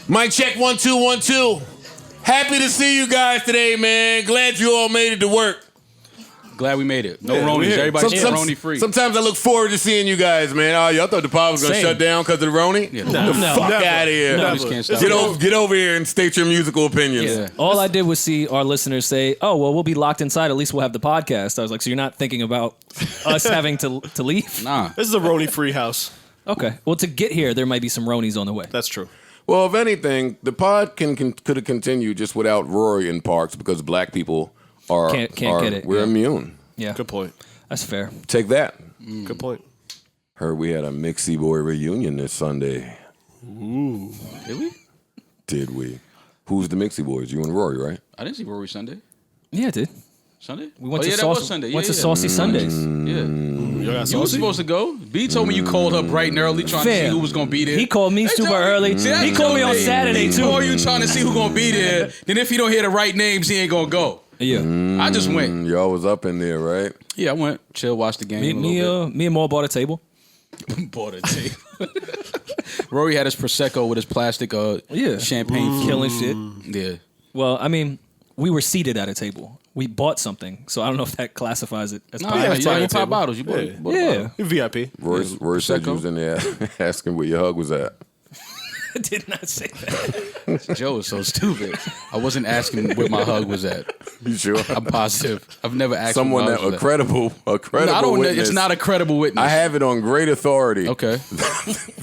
Mic check 1 2 1 2. Happy to see you guys today, man. Glad you all made it to work. Glad we made it. No Ronies. Everybody's Roni free. Sometimes I look forward to seeing you guys, man. Oh, y'all thought the pod was gonna shut down because of the Roni? Yeah, Get the fuck out of here. Get over here and state your musical opinions. Yeah. All I did was see our listeners say, "Oh, well, we'll be locked inside. At least we'll have the podcast." I was like, "So you're not thinking about us having to leave?" Nah. This is a Roni free house. Okay. Well, to get here, there might be some Ronies on the way. That's true. Well, if anything, the pod could have continued just without Rory in parks because black people can't get it. We're immune. Yeah. Good point. That's fair. Take that. Good point. Heard we had a Mixy boy reunion this Sunday. Ooh. Did we? Did we? Who's the Mixy boys? You and Rory, right? I didn't see Rory Sunday. Yeah, dude. Sunday? We went to that was Sunday. Went to Saucy Sundays. Yeah. You got You were supposed to go. B told me you called her bright and early trying to see who was going to be there. He called me super early. He called me on Saturday, too. He called you trying to see who's going to be there. Then if he don't hear the right names, he ain't going to go. Yeah. I just went. Y'all was up in there, right? Yeah, I went. Chill, watch the game Me and Maul bought a table. Bought a table. Rory had his Prosecco with his plastic champagne. Killing shit. Yeah. Well, I mean, we were seated at a table. We bought something, so I don't know if that classifies it as You pop bottles. You bought a bottle. You VIP. Rory said you was in there asking where your hug was at. I did not say that. Joe is so stupid. I wasn't asking where my hug was at. You sure? I'm positive. I've never asked someone where my that hug was a credible No, I don't. witness. It's not a credible witness. I have it on great authority. Okay.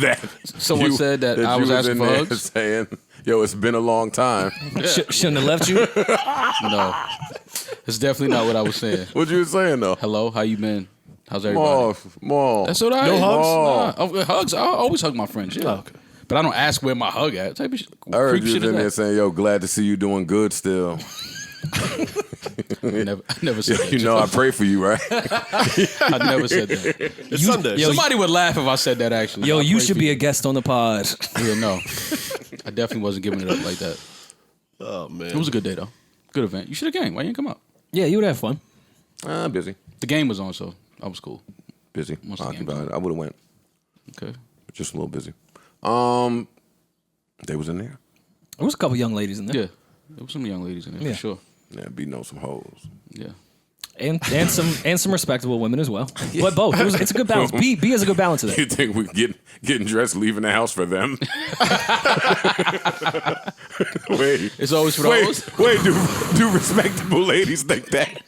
that Someone said that I was asking for hugs? saying, "Yo, it's been a long time." Shouldn't have left you. No, it's definitely not what I was saying. What you saying though? Hello, how you been? How's everybody? Maul. That's what I. No hugs? Nah. Hugs. I always hug my friends. Yeah. Oh, okay. But I don't ask where my hug at. Type of shit. I heard Creep you was shit in there is saying, "Yo, glad to see you doing good still." I never said that. You know, I pray for you, right? I never said that. It's Sunday. Somebody would laugh if I said that. Actually, Yo, I you pray should for be a guest on the pod. Yeah, no. I definitely wasn't giving it up like that. Oh, man. It was a good day though. Good event. You should have came. Why you didn't come out? Yeah, you would have fun. Busy. The game was on, so I was cool. Busy. Once the game Occupied. I would have went. Okay. Just a little busy. They was in there. There was a couple young ladies in there. Yeah. There was some young ladies in there Yeah. for sure. Yeah, beating on some hoes. Yeah. And some respectable women as well. But both. It's a good balance. B has a good balance of that. You think we getting dressed, leaving the house for them? Wait. It's always for the hoes? Wait, do respectable ladies think that?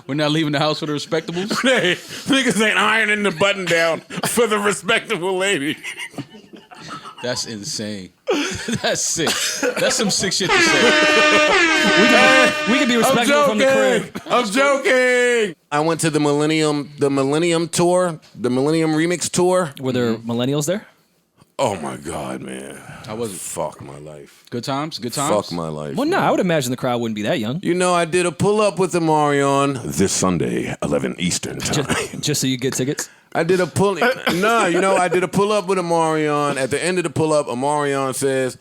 We're not leaving the house for the respectables? Hey, niggas ain't ironing the button down for the respectable lady. That's insane. That's sick. That's some sick shit to say. We can be respectable from the crib. I'm joking. I went to the Millennium Tour, the Millennium Remix Tour. Were there millennials there? Oh my God, man. How was it? Fuck my life. Good times? Good times? Fuck my life. Well, no, I would imagine the crowd wouldn't be that young. You know, I did a pull-up with Omarion this Sunday, 11 Eastern time. Just so you get tickets? I did a pull. No, you know, I did a pull-up with Omarion. At the end of the pull-up, Omarion says,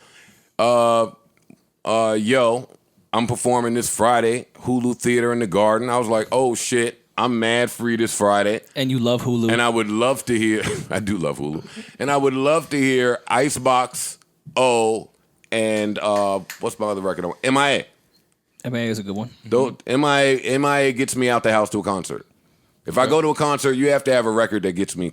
yo, I'm performing this Friday, Hulu Theater in the Garden. I was like, oh, shit. I'm mad free this Friday. And you love Hulu. And I would love to hear, I do love Hulu. And I would love to hear Icebox, O, and what's my other record? MIA. MIA is a good one. MIA gets me out the house to a concert. If I go to a concert, you have to have a record that gets me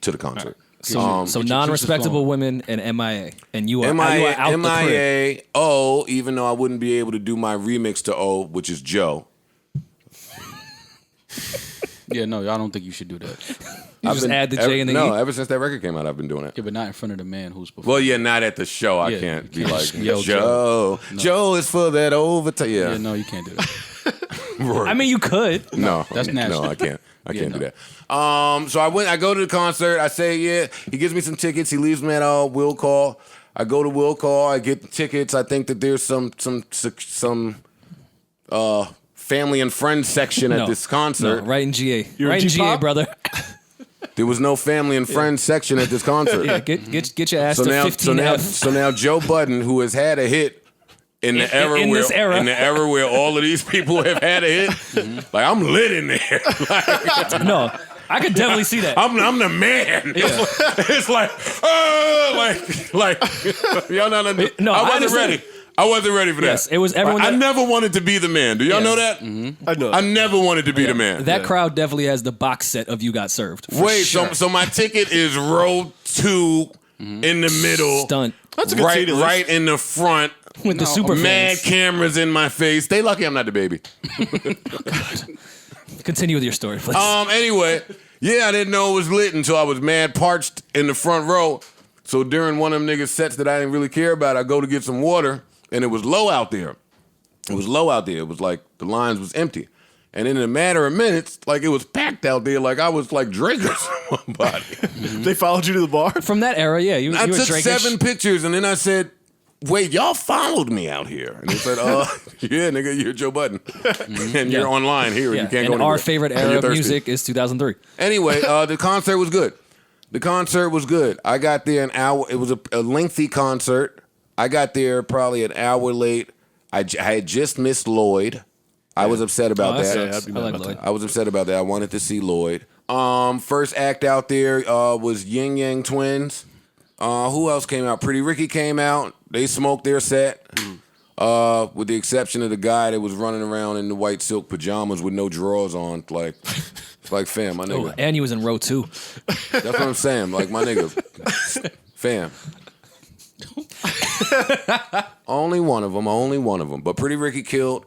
to the concert. Right. So non-respectable women and MIA. And you are out the crib. MIA, O, even though I wouldn't be able to do my remix to O, which is Joe. Yeah, no, I don't think you should do that. You just add the J and the E? No, ever since that record came out, I've been doing it. Yeah, but not in front of the man who's performing. Well, yeah, not at the show. I Yeah, can't you be can't like, just yell Joe. No. Joe is for that overtime. Yeah. Yeah, no, you can't do that. I mean, you could. No, that's nasty. No, I can't. I can't no. do that. So I go to the concert. I say, yeah. He gives me some tickets. He leaves me at Will Call. I go to Will Call. I get the tickets. I think that there's some family and friends section at this concert. No, right in GA. You're right in GA, brother. There was no family and friends section at this concert. Yeah, get your ass so to now, 15F. so now Joe Budden, who has had a hit in the era where all of these people have had a hit, like I'm lit in there. No, I could definitely see that. I'm the man. Yeah. It's like y'all not under, No, I wasn't understand. ready. I wasn't ready for that. Yes, it was everyone I that- never wanted to be the man. Do y'all know that? I know. I never wanted to be the man. That crowd definitely has the box set of You Got Served. for Wait, sure. so my ticket is row 2 in the middle. Stunt That's a good seat, at least. Right in the front. with the super Mad fans. cameras in my face. They lucky I'm not the baby. Continue with your story, please. Anyway, yeah, I didn't know it was lit until I was mad parched in the front row. So during one of them niggas' sets that I didn't really care about, I go to get some water, and it was low out there. It was low out there. It was like the lines was empty. And in a matter of minutes, like it was packed out there, like I was like Drake or somebody. They followed you to the bar? From that era, yeah, you I were took Drake-ish. 7 pictures, and then I said, wait, y'all followed me out here. And they said, yeah, nigga, you're Joe Budden. And you're online here, and Yeah, you can't and go anywhere. our favorite And era you're of thirsty. music is 2003. Anyway, the concert was good. The concert was good. I got there an hour. It was a lengthy concert. I got there probably an hour late. I had just missed Lloyd. I was upset about that. Yeah, I'd be I mad like about Lloyd. I was upset about that. I wanted to see Lloyd. First act out there was Yin Yang Twins. Who else came out? Pretty Ricky came out. They smoked their set. With the exception of the guy that was running around in the white silk pajamas with no drawers on. Like, it's like, fam, my Oh, nigga. and you was in row 2. That's what I'm saying. Like, my nigga. Fam. Only one of them. But Pretty Ricky killed.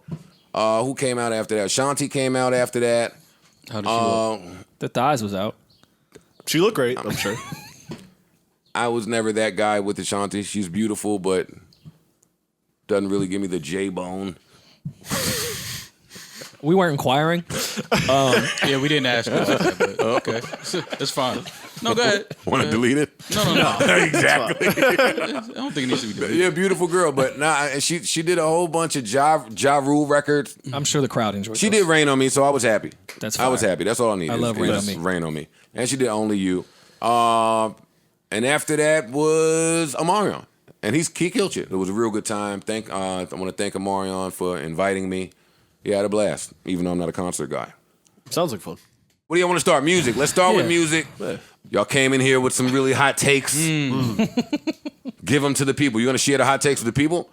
Who came out after that? Shanti came out after that. How did she look? The thighs was out. She looked great, I'm sure. I was never that guy with the Shanti. She's beautiful, but doesn't really give me the J-bone. We weren't inquiring. Yeah, we didn't ask her about that, but okay. That's fine. No, go ahead. Want to delete it? No. Exactly. I don't think it needs to be deleted. Yeah, beautiful girl, but nah. She did a whole bunch of Ja Rule records. I'm sure the crowd enjoyed it. She did Rain on Me, so I was happy. That's I was fire. happy. That's all I needed. I love Rain on Me. Rain on Me, and she did Only You. And after that was Omarion, and he killed it. It was a real good time. I want to thank Omarion for inviting me. He had a blast, even though I'm not a concert guy. Sounds like fun. What do you want to start? Music. Let's start with Yeah. music. Y'all came in here with some really hot takes. Give them to the people. You going to share the hot takes with the people?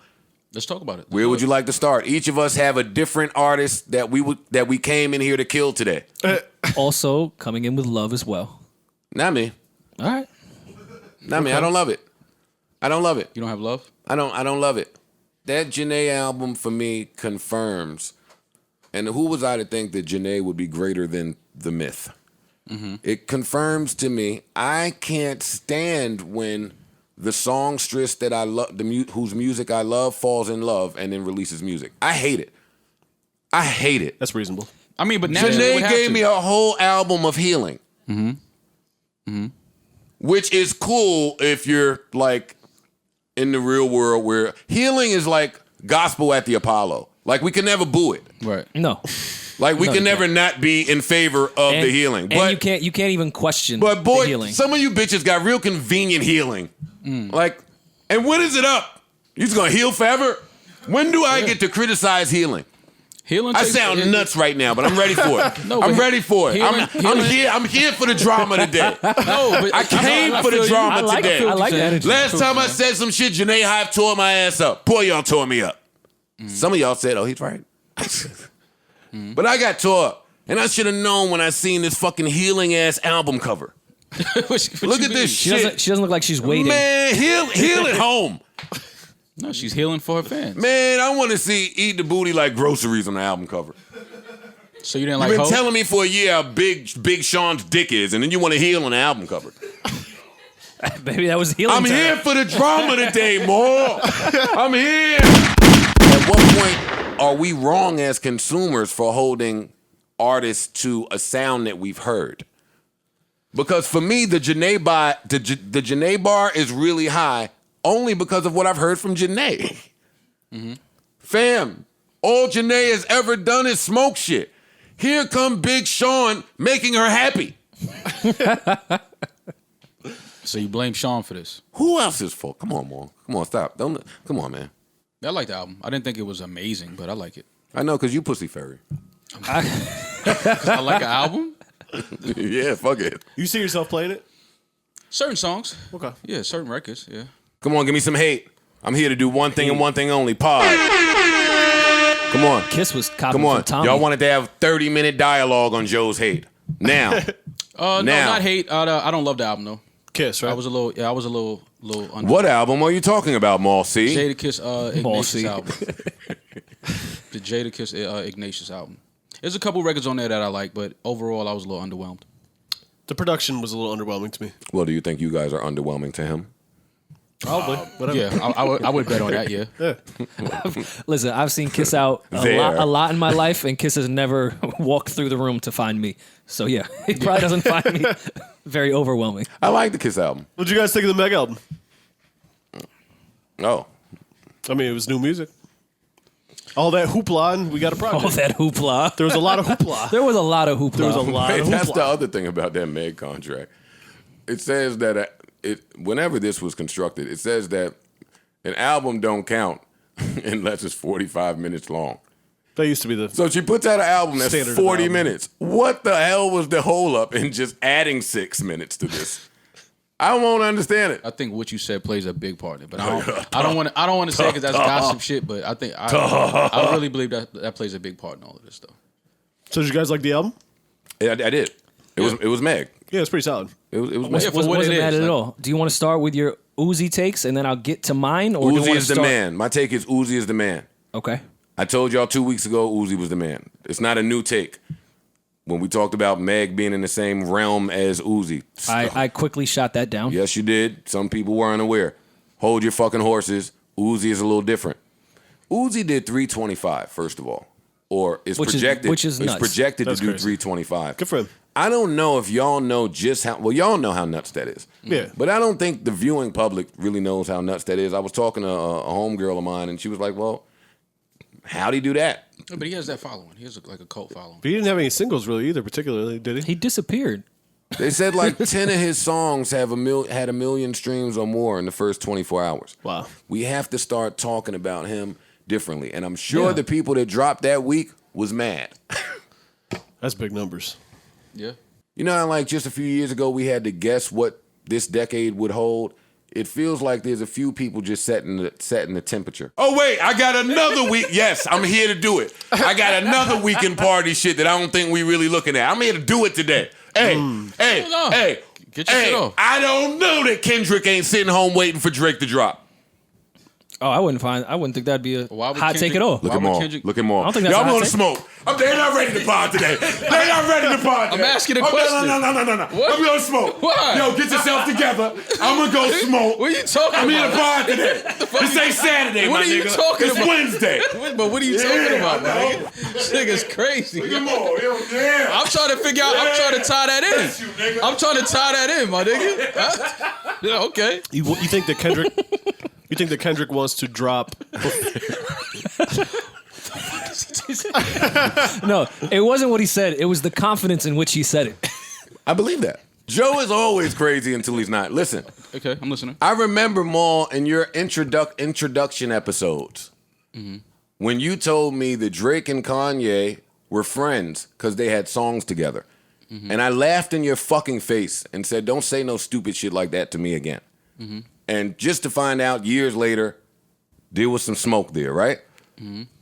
Let's talk about it. Where would you like to start? Each of us have a different artist that we came in here to kill today. Also coming in with love as well. Not me. All right. Not me. I don't love it. I don't love it. You don't have love? I don't love it. That Janae album for me confirms. And who was I to think that Janae would be greater than The Myth? It confirms to me I can't stand when the songstress that I love, whose music I love, falls in love and then releases music. I hate it. I hate it. That's reasonable. I mean, but naturally Janae would have gave to. me a whole album of healing. Which is cool if you're like in the real world where healing is like gospel at the Apollo. Like we can never boo it. Right. No. Like we No, can you never not be in favor of the healing. And you can't even question But boy, the healing. some of you bitches got real convenient healing. Like, and when is it up? You just gonna heal forever? When do I get to criticize healing? Healing I takes- sound nuts right now, but I'm ready for it. No, but I'm ready for it. healing- I'm here for the drama today. No, but I came for the feel you. drama I like today. it. I like the energy. Last time I said some shit, Janae Hive tore my ass up. Boy, y'all tore me up. Some of y'all said, oh, he's right. But I got tore up. And I should have known when I seen this fucking healing ass album cover. Look at this she shit. doesn't look like she's waiting. Man, heal at home. No, she's healing for her fans. Man, I want to see Eat the Booty like groceries on the album cover. So you didn't You've like been Hope? telling me for a year how big Sean's dick is, and then you want to heal on the album cover. Baby, that was healing I'm time. here for the drama today, more. I'm here. At what point are we wrong as consumers for holding artists to a sound that we've heard? Because for me, the Janae bar is really high only because of what I've heard from Janae. Fam, all Janae has ever done is smoke shit. Here come Big Sean making her happy. So you blame Sean for this? Who else is for? Come on, Mo. Come on, stop. Come on, man. I like the album. I didn't think it was amazing, but I like it. I know, because you pussy fairy. I like an album? Yeah, fuck it. You see yourself playing it? Certain songs. Okay. Yeah, certain records. Yeah. Come on, give me some hate. I'm here to do one thing and one thing only. Pod. Come on. Kiss was copying Come on. from Tommy. Y'all wanted to have 30-minute dialogue on Joe's hate. Now. No, Now. not hate. I don't love the album though. Kiss, right? I was a little under. What album are you talking about, Maul C? Jadakiss Ignatius C. album. The Jadakiss Ignatius album. There's a couple records on there that I like, but overall I was a little underwhelmed. The production was a little underwhelming to me. Well, do you think you guys are underwhelming to him? Probably. Whatever. Yeah, I would bet on that. Yeah. Listen, I've seen Kiss out There. a lot in my life, and Kiss has never walked through the room to find me. So yeah, he probably doesn't find me very overwhelming. I like the Kiss album. What'd you guys think of the Meg album? Oh. I mean, it was new music. All that hoopla, and we got a project. All that hoopla. There was a lot of hoopla. There was a lot of hoopla. There was a lot Hey, of that's the hoopla. other thing about that Meg contract. It says that whenever this was constructed, it says that an album don't count unless it's 45 minutes long. That used to be the... So she puts out an album that's Standard of 40 album. minutes. What the hell was the hole up in just adding 6 minutes to this? I won't understand it. I think what you said plays a big part in it, but I don't want to say because that's gossip shit. But I think I really believe that plays a big part in all of this stuff. So did you guys like the album? I did. It was Meg. Yeah, it's pretty solid. It was Yeah, Meg. for what Wasn't it bad is, at like- all. Do you want to start with your Uzi takes and then I'll get to mine, or do you Uzi want is to the start? man. My take is Uzi is the man. Okay. I told y'all 2 weeks ago Uzi was the man. It's not a new take. When we talked about Meg being in the same realm as Uzi. I quickly shot that down. Yes, you did. Some people weren't aware. Hold your fucking horses. Uzi is a little different. Uzi did 325, first of all. Or is Which is projected. nuts. It's projected That's to do crazy. 325. Good for him. I don't know if y'all know just how, well, y'all know how nuts that is. Yeah. But I don't think the viewing public really knows how nuts that is. I was talking to a homegirl of mine, and she was like, well, how'd he do that? But he has that following. He has like a cult following. But he didn't have any singles really either, particularly, did he? He disappeared. They said like 10 of his songs had a million streams or more in the first 24 hours. Wow. We have to start talking about him differently. And I'm sure Yeah. the people that dropped that week was mad. That's big numbers. Yeah. You know how like just a few years ago we had to guess what this decade would hold? It feels like there's a few people just setting the temperature. Oh, wait, I got another week. Yes, I'm here to do it. I got another weekend party shit that I don't think we really looking at. I'm here to do it today. Hey, hey, Hold on. hey. Get your shit off. I don't know that Kendrick ain't sitting home waiting for Drake to drop. Oh, I wouldn't think that'd be a Why would hot take Kendrick- at all. Look Why at would Maul. Kendrick- Look at Maul. I don't think that's Y'all a hot want to take. smoke. They're not ready to pod today. They're not ready to pod today. I'm asking a Oh, question. No. What? I'm going to smoke. Why? Yo, get yourself together. I'm going to go smoke. What are you talking I'm here about? to pod today. This ain't Saturday, What my are you nigga. talking It's about? Wednesday. But what are you talking about, I man? know. This nigga's crazy. Look at Maul. Yo, damn. I'm trying to figure out. I'm trying to tie that Bless you, in. nigga. I'm trying to tie that in, my nigga. Huh? Yeah, okay. You think that Kendrick... You think that Kendrick wants to drop... No, it wasn't what he said. It was the confidence in which he said it. I believe that. Joe is always crazy until he's not. Listen, Okay, I'm listening. I remember, Maul, in your introduction episodes, when you told me that Drake and Kanye were friends because they had songs together. And I laughed in your fucking face and said, don't say no stupid shit like that to me again. And just to find out years later, there was some smoke there, right?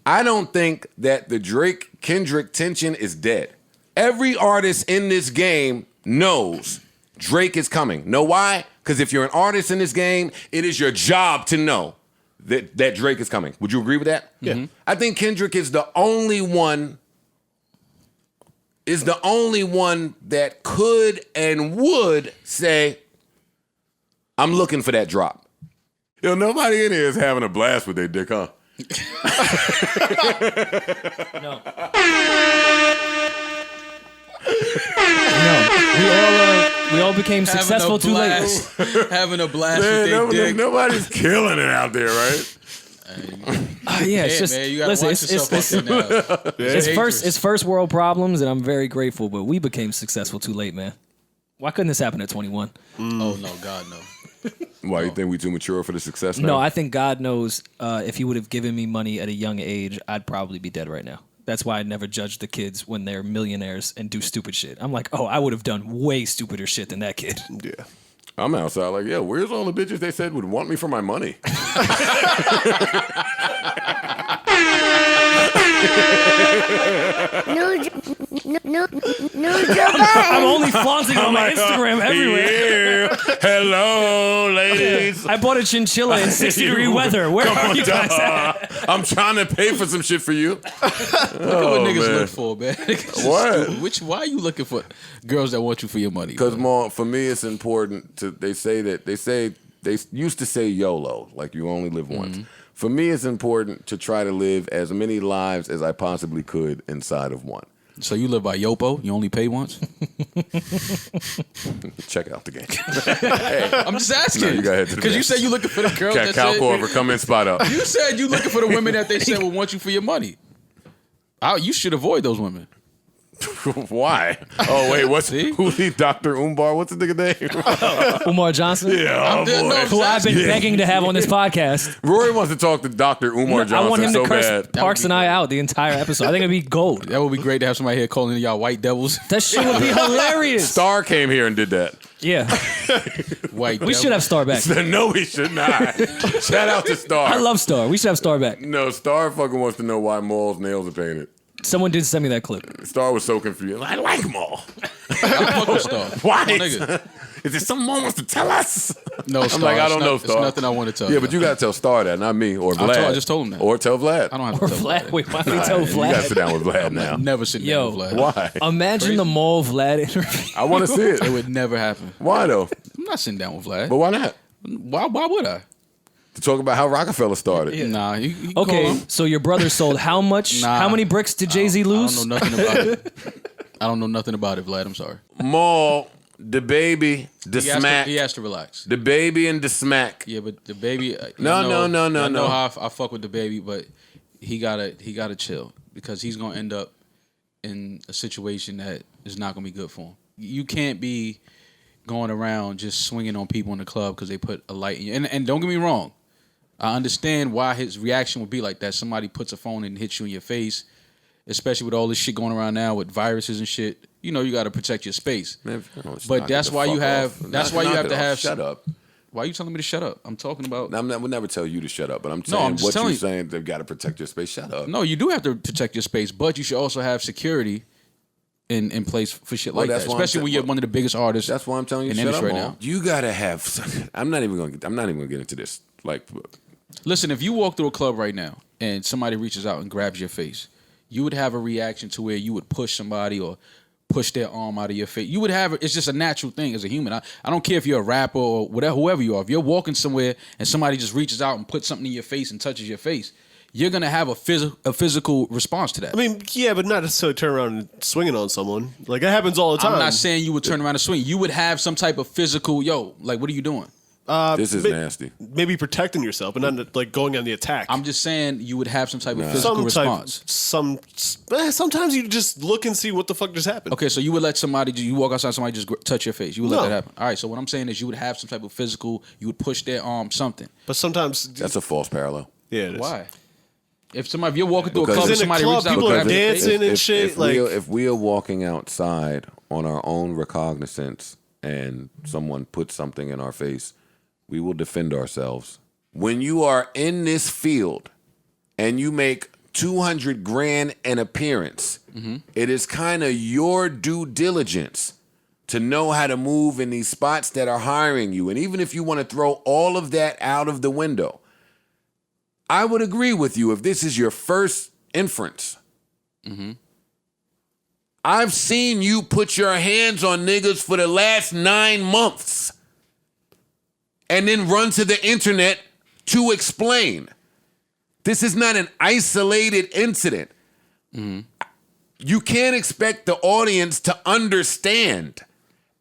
I don't think that the Drake-Kendrick tension is dead. Every artist in this game knows Drake is coming. Know why? Because if you're an artist in this game, it is your job to know that Drake is coming. Would you agree with that? Yeah. I think Kendrick is the only one that could and would say, I'm looking for that drop. Yo, nobody in here is having a blast with their dick, huh? No. We all became successful too late. Having a blast Man, with their dick. nobody's killing it out there, right? Yeah, it's Yeah, just man, you gotta listen. watch yourself out there now. It's first world problems, and I'm very grateful. But we became successful too late, man. Why couldn't this happen at 21? Oh no, God no. Why, you think we too mature for the success now? No, I think God knows if He would have given me money at a young age, I'd probably be dead right now. That's why I never judge the kids when they're millionaires and do stupid shit. I'm like, oh, I would have done way stupider shit than that kid. Yeah. I'm outside like, yeah, where's all the bitches they said would want me for my money? I'm only flaunting on my Instagram everywhere. Yeah. Hello, ladies. I bought a chinchilla in 60-degree weather. Where are you guys at? I'm trying to pay for some shit for you. Look at what niggas man. look for, man. What? Why are you looking for girls that want you for your money? Because for me, it's important to. They used to say YOLO, like you only live once. For me, it's important to try to live as many lives as I possibly could inside of one. So you live by Yopo? You only pay once? Check out the game. I'm just asking. No, you gotta head to the because you bench. said you looking for the girls that Cal said, Corver, come in, spot up. you said you looking for the women that they said would want you for your money. You should avoid those women. Why? Oh wait, who's he? Dr. Umbar? What's the nigga name? Umar Johnson? Yeah, Who I've been begging to have on this podcast. Rory wants to talk to Dr. Umar Johnson I want him so to curse bad. Parks and I out the entire episode. I think it'd be gold. That would be great to have somebody here calling y'all white devils. That shit would be hilarious. Star came here and did that. Yeah. White We should have Star back. No, we should not. Shout out to Star. I love Star. We should have Star back. No, Star fucking wants to know why Maul's nails are painted. Someone did send me that clip. Star was so confused. I like Maul. I fuck with Star. Why? My nigga. Is there something Maul wants to tell us? No, Star. I'm like, I don't know, Star. It's nothing I want to tell Yeah, you. but you gotta tell Star that, not me or Vlad. I just told him that. Or tell Vlad. I don't have Or to tell Vlad. Wait, why did he tell You gotta sit Vlad? down with Vlad now. Never sit Yo. down with Vlad. Why? Imagine the Mole Vlad interview. I want to see It it. would never happen. Why though? I'm not sitting down with Vlad. But why not? Why would I? To talk about how Rockefeller started. Nah, you can call Okay, him. so your brother sold how much? Nah. How many bricks did Jay-Z lose? I don't know nothing about it. I don't know nothing about it, Vlad. I'm sorry. Maul, DaBaby, the smack. He has to relax. DaBaby and the smack. Yeah, but DaBaby. No. I know how I fuck with DaBaby, but he gotta chill because he's gonna end up in a situation that is not gonna be good for him. You can't be going around just swinging on people in the club because they put a light in you. And don't get me wrong, I understand why his reaction would be like that. Somebody puts a phone and hits you in your face, especially with all this shit going around now with viruses and shit. You know you got to protect your space. Man, But that's why you have. That's why you have to have. Shut up. Why are you telling me to shut up? I'm talking about. I would never tell you to shut up, but I'm saying I'm just what telling you're you. saying. They've got to protect your space. Shut up. No, you do have to protect your space, but you should also have security in place for shit like that. that's why I'm Especially when you're one of the biggest artists. That's why I'm telling you in shut the up industry right now. You gotta have. I'm not even gonna get into this. Like, Listen, if you walk through a club right now and somebody reaches out and grabs your face, you would have a reaction to where you would push somebody or push their arm out of your face. You would have it's just a natural thing as a human. I don't care if you're a rapper or whatever, whoever you are. If you're walking somewhere and somebody just reaches out and puts something in your face and touches your face, you're gonna have a physical response to that. I mean, yeah, but not necessarily turn around and swinging on someone. Like that happens all the time. I'm not saying you would turn around and swing. You would have some type of physical, like, what are you doing? this is nasty. Maybe protecting yourself, but not like going on the attack. I'm just saying you would have some type of physical response. Sometimes you just look and see what the fuck just happened. Okay, so you would let you walk outside, somebody just touch your face. You would let No. that happen. All right, so what I'm saying is you would have some type of physical, you would push their arm, something. But sometimes, That's a false parallel. yeah, it is. Why? If you're walking through a Because club and in a somebody club, reaches out people and are grabs your face, dancing and shit. If we are walking outside on our own recognizance and someone puts something in our face, we will defend ourselves. When you are in this field and you make $200,000 an appearance, it is kind of your due diligence to know how to move in these spots that are hiring you. And even if you want to throw all of that out of the window, I would agree with you if this is your first inference. I've seen you put your hands on niggas for the last 9 months and then run to the internet to explain. This is not an isolated incident. You can't expect the audience to understand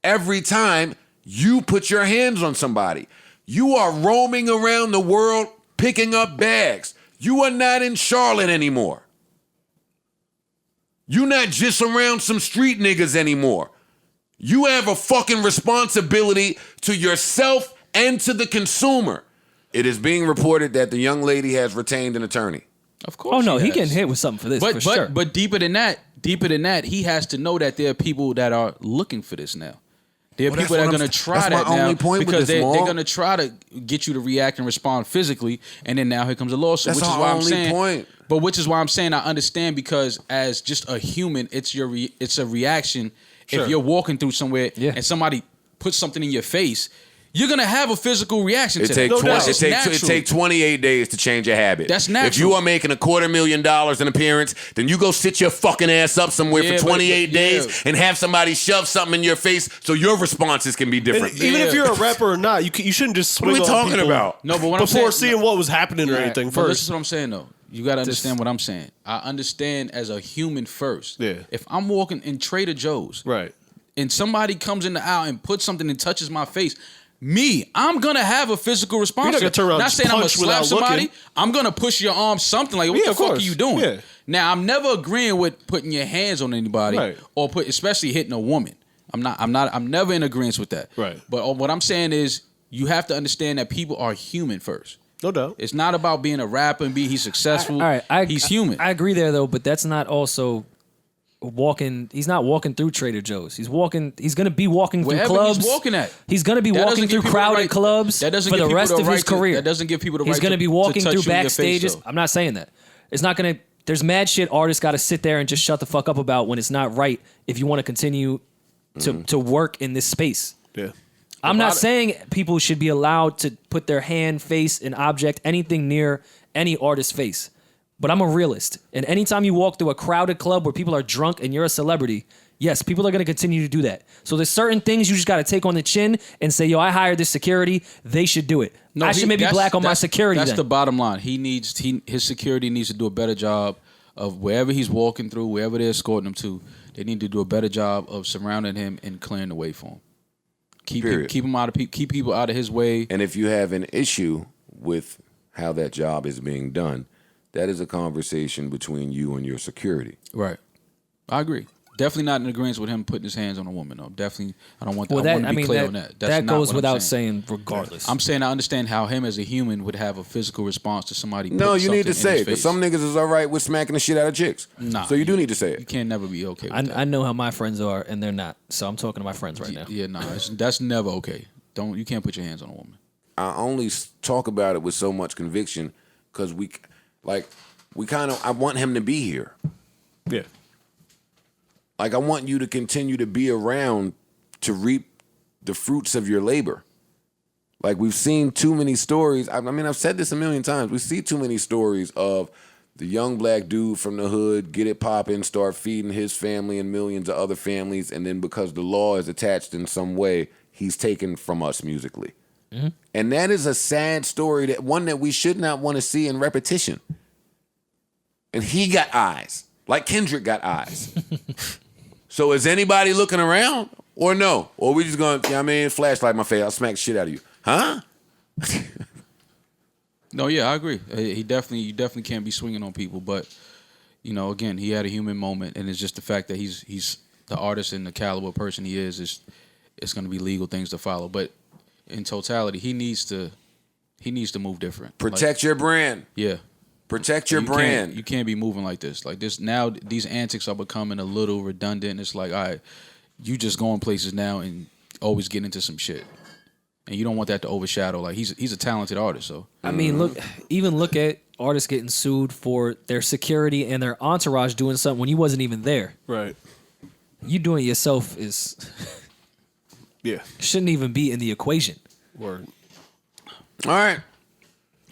every time you put your hands on somebody. You are roaming around the world picking up bags. You are not in Charlotte anymore. You're not just around some street niggas anymore. You have a fucking responsibility to yourself and to the consumer. It is being reported that the young lady has retained an attorney. Of course. Oh no, he has. getting hit with something for this, for But sure. getting hit with something for this. Of course. But Oh no, he getting hit with something for sure. But deeper than that, he has to know that there are people that are looking for this now. There are people that are going to try that now because they're going to try to get you to react and respond physically, and then now here comes a lawsuit. That's which is our why I'm only saying, point. But which is why I'm saying I understand, because as just a human, it's a reaction. Sure. If you're walking through somewhere Yeah. and somebody puts something in your face, you're gonna have a physical reaction to that. It take 28 days to change a habit. That's natural. If you are making $250,000 in appearance, then you go sit your fucking ass up somewhere for 28 days and have somebody shove something in your face so your responses can be different. And even if you're a rapper or not, you shouldn't just swing What are we on talking people about? No, but what I'm before saying, seeing what was happening or anything But first. listen to what I'm saying though. You gotta understand what I'm saying. I understand as a human first. Yeah. If I'm walking in Trader Joe's, Right. and somebody comes in the aisle and puts something and touches my face, I'm gonna have a physical response. You're not gonna turn around and Not just saying I'm gonna punch slap without somebody. looking. I'm gonna push your arm, something like, what Yeah, the of fuck course. are you doing? Yeah. Now, I'm never agreeing with putting your hands on anybody, Right. or especially hitting a woman. I'm never in agreement with that. Right. But what I'm saying is, you have to understand that people are human first. No doubt. It's not about being a rapper and he's successful. All right, he's human. I agree there though, but that's not also walking. He's not walking through Trader Joe's. He's going to be walking Wherever through clubs. he's walking at. He's going to be That walking doesn't give through people the crowded right- clubs that doesn't for give the people rest the of right his to- career. that doesn't give people the He's right going to to- be to walking touch through you in your face, backstages. though. I'm not saying that. It's not going to. There's mad shit artists got to sit there and just shut the fuck up about when it's not right. If you want to continue to work in this space. Yeah. I'm not saying people should be allowed to put their hand, face, an object, anything near any artist's face. But I'm a realist. And anytime you walk through a crowded club where people are drunk and you're a celebrity, yes, people are going to continue to do that. So there's certain things you just got to take on the chin and say, yo, I hired this security. They should do it. I should maybe black on my security That's then. the bottom line. His security needs to do a better job of wherever he's walking through, wherever they're escorting him to. They need to do a better job of surrounding him and clearing the way for him. Keep people out of his way. And if you have an issue with how that job is being done, that is a conversation between you and your security. Right. I agree. Definitely not in agreement with him putting his hands on a woman. though. Definitely, I don't want that. I want to be clear on that. That's that not goes what I'm without saying. saying regardless. I'm saying I understand how him as a human would have a physical response to somebody. No, putting you need to something in say his it. Because face. some niggas is all right with smacking the shit out of chicks. Nah, So you do need to say You it. can't never be okay with that. I know how my friends are, and they're not. So I'm talking to my friends right now. Yeah, nah, that's never okay. You can't put your hands on a woman. I only talk about it with so much conviction because I want him to be here. Yeah. Like, I want you to continue to be around to reap the fruits of your labor. Like, we've seen too many stories. I mean, I've said this a million times. We see too many stories of the young black dude from the hood, get it popping, start feeding his family and millions of other families, and then because the law is attached in some way, he's taken from us musically. Mm-hmm. And that is a sad story, one that we should not want to see in repetition. And he got eyes, like Kendrick got eyes. So is anybody looking around or no? Or we just going, flashlight in my face, I'll smack the shit out of you. Huh? No, yeah, I agree. You definitely can't be swinging on people. But, again, he had a human moment, and it's just the fact that he's the artist and the caliber person he is it's going to be legal things to follow. But in totality, he needs to move different. Protect your brand. Yeah. Protect your brand. You can't be moving like this. Like this now, these antics are becoming a little redundant. It's like, all right, you just going places now and always get into some shit, and you don't want that to overshadow. Like he's a talented artist. So I mean, look at artists getting sued for their security and their entourage doing something when you wasn't even there. Right. You doing it yourself is Yeah. shouldn't even be in the equation. Word. All right.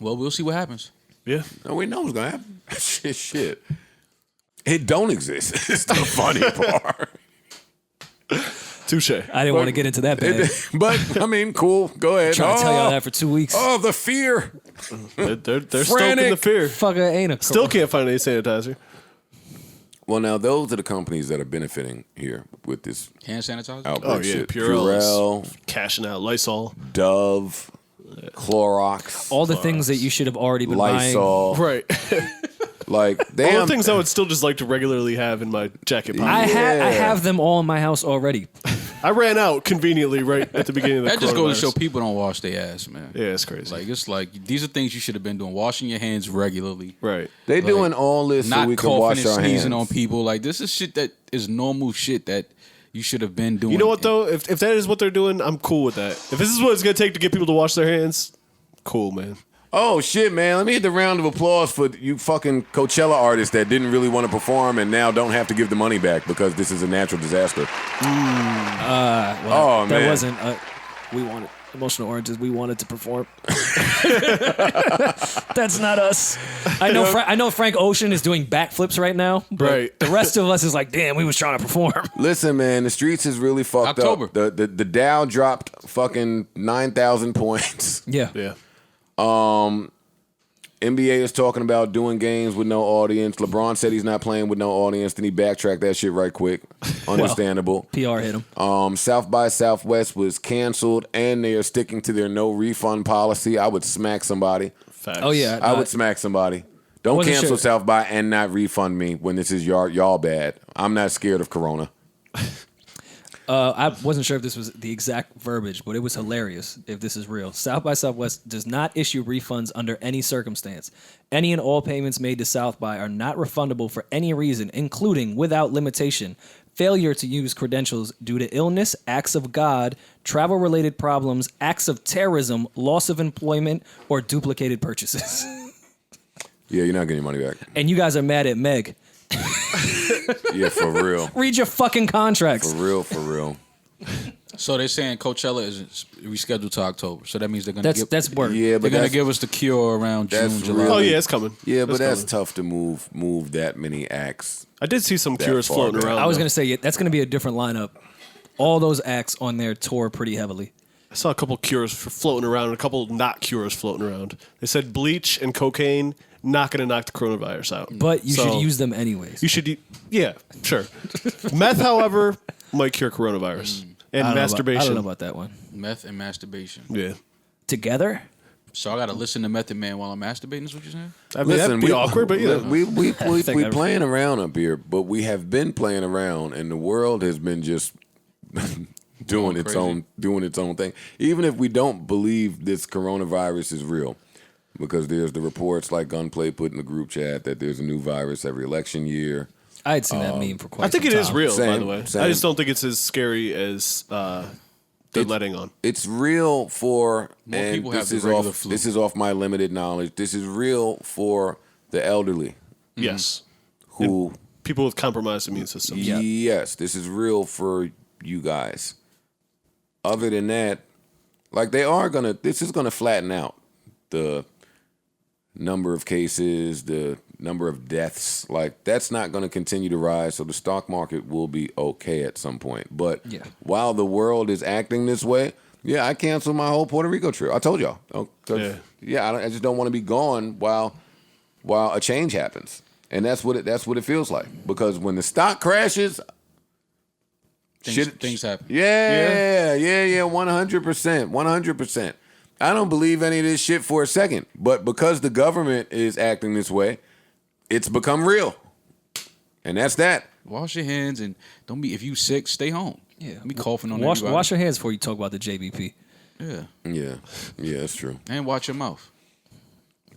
well, we'll see what happens. Yeah. No, we know what's going to happen. Shit. It don't exist. It's the funny part. Touche. I didn't want to get into that bad. But, I mean, cool. Go ahead. Trying to tell y'all that for 2 weeks. Oh, the fear. They're stoking the fear. Fucker ain't a Still can't find any sanitizer. Well, now, those are the companies that are benefiting here with this Hand sanitizer. outbreak Oh, yeah. shit. Purell. Cashing out. Lysol. Dove, Clorox, all the things that you should have already been Lysol. Right. Like, All damn. the things I would still just like to regularly have in my jacket pocket. buying. I have them all in my house already. I ran out conveniently right at the beginning of the That just goes to show coronavirus. people don't wash their ass, man. Yeah, it's crazy. It's like these are things you should have been doing. Washing your hands regularly. right. They doing all this so Not we can coughing wash and our sneezing hands. on people. Like this is shit that is normal shit that you should have been doing. You know what though? If that is what they're doing, I'm cool with that. If this is what it's gonna take to get people to wash their hands, cool, man. Oh shit, man! Let me hit the round of applause for you fucking Coachella artists that didn't really want to perform and now don't have to give the money back because this is a natural disaster. Well, Oh, that man. wasn't. We wanted Emotional Oranges. We wanted to perform. That's not us. I know. I know Frank Ocean is doing backflips right now. But Right. The rest of us is like, damn, we was trying to perform. Listen, man, the streets is really fucked October. up. The Dow dropped fucking 9,000 points. Yeah. Yeah. NBA is talking about doing games with no audience. LeBron said he's not playing with no audience. Then he backtracked that shit right quick. Understandable. PR hit him. South by Southwest was canceled, and they are sticking to their no refund policy. I would smack somebody. Facts. Oh yeah. I would smack somebody. Don't wasn't cancel sure. South by and not refund me when this is y'all bad. I'm not scared of Corona. I wasn't sure if this was the exact verbiage, but it was hilarious if this is real. South by Southwest does not issue refunds under any circumstance. Any and all payments made to South by are not refundable for any reason, including, without limitation, failure to use credentials due to illness, acts of God, travel-related problems, acts of terrorism, loss of employment, or duplicated purchases. Yeah, you're not getting your money back. And you guys are mad at Meg. Yeah, for real. Read your fucking contracts. For real. So they're saying Coachella is rescheduled to October. So that means they're gonna That's work. Yeah, but they're gonna that's, give us the cure around that's June, July. really- Oh yeah, it's coming. yeah, but that's coming. tough to move that many acts. I did see some that cures far floating back. around. I was though. going to say, yeah, that's going to be a different lineup. All those acts on there tour pretty heavily. I saw a couple cures for floating around and a couple not cures floating around. They said bleach and cocaine not going to knock the coronavirus out. But you So, should use them anyways. You should. Yeah, sure. Meth, however, might cure coronavirus and I masturbation. don't know about that one. Meth and masturbation. Yeah. Together? So I gotta listen to Method Man while I'm masturbating. Is what you're saying? I mean, that'd be awkward, but yeah. we think playing around up here, but we have been playing around, and the world has been just doing its own thing. Even if we don't believe this coronavirus is real, because there's the reports like Gunplay put in the group chat that there's a new virus every election year. I had seen that meme for quite I think some it time. is real, by Same, the way. same. I just don't think it's as scary as they're letting on. It's real for More and people have this the is regular off. flu. This is off my limited knowledge. This is real for the elderly Yes. who. People with compromised immune systems. Yes, this is real for you guys. Other than that, like this is gonna flatten out the number of cases, the number of deaths. Like that's not gonna continue to rise. So the stock market will be okay at some point. But Yeah. while the world is acting this way, yeah, I canceled my whole Puerto Rico trip. I told y'all. I just don't want to be gone while a change happens. And that's what it feels like. Because when the stock crashes, Things happen. Yeah, 100%, 100%. I don't believe any of this shit for a second, but because the government is acting this way, it's become real, and that's that. Wash your hands and don't be. If you sick, stay home. Yeah. Don't be coughing on Wash everybody. your hands before you talk about the JBP. Yeah, Yeah, that's true. and watch your mouth.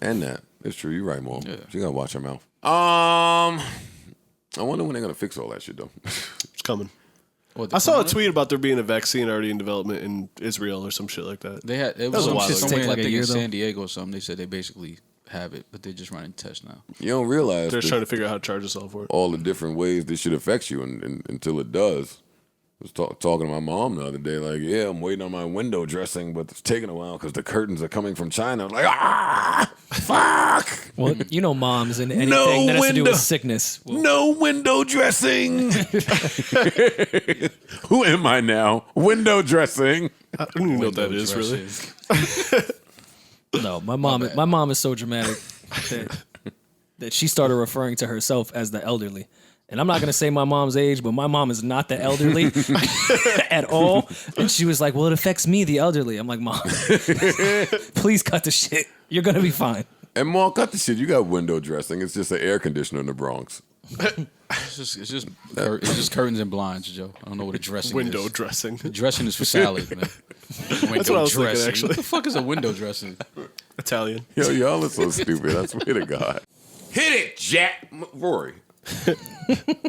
And that it's true. You're right, Mom. Yeah. You gotta watch your mouth. I wonder when they're gonna fix all that shit though. It's coming. What, the I saw a corona? tweet about there being a vaccine already in development in Israel or some shit like that. They had it was was a some while shit ago. somewhere. Take like I a think year, in though? San Diego or something. They said they basically have it, but they're just running tests now. You don't realize They're that trying to figure out how to charge us all for it. all the different ways this shit affects you, and until it does. I was talking to my mom the other day, like, yeah, I'm waiting on my window dressing, but it's taking a while because the curtains are coming from China. I'm like, fuck! Well, you know moms and anything No that has to do window. with sickness. Well, No window dressing. Who am I now? Window dressing. I don't even know what that Window is, really. dressing. no, my mom is so dramatic that she started referring to herself as the elderly. And I'm not going to say my mom's age, but my mom is not the elderly at all. And she was like, well, it affects me, the elderly. I'm like, Mom, please cut the shit. You're going to be fine. And Mom, cut the shit. You got window dressing. It's just an air conditioner in the Bronx. It's just curtains and blinds, Joe. I don't know what a dressing Window is. dressing. Dressing is for salad, man. That's what I was thinking, actually. What the fuck is a window dressing? Italian. Yo, y'all are so stupid. I swear to God. Hit it, Jack. Rory.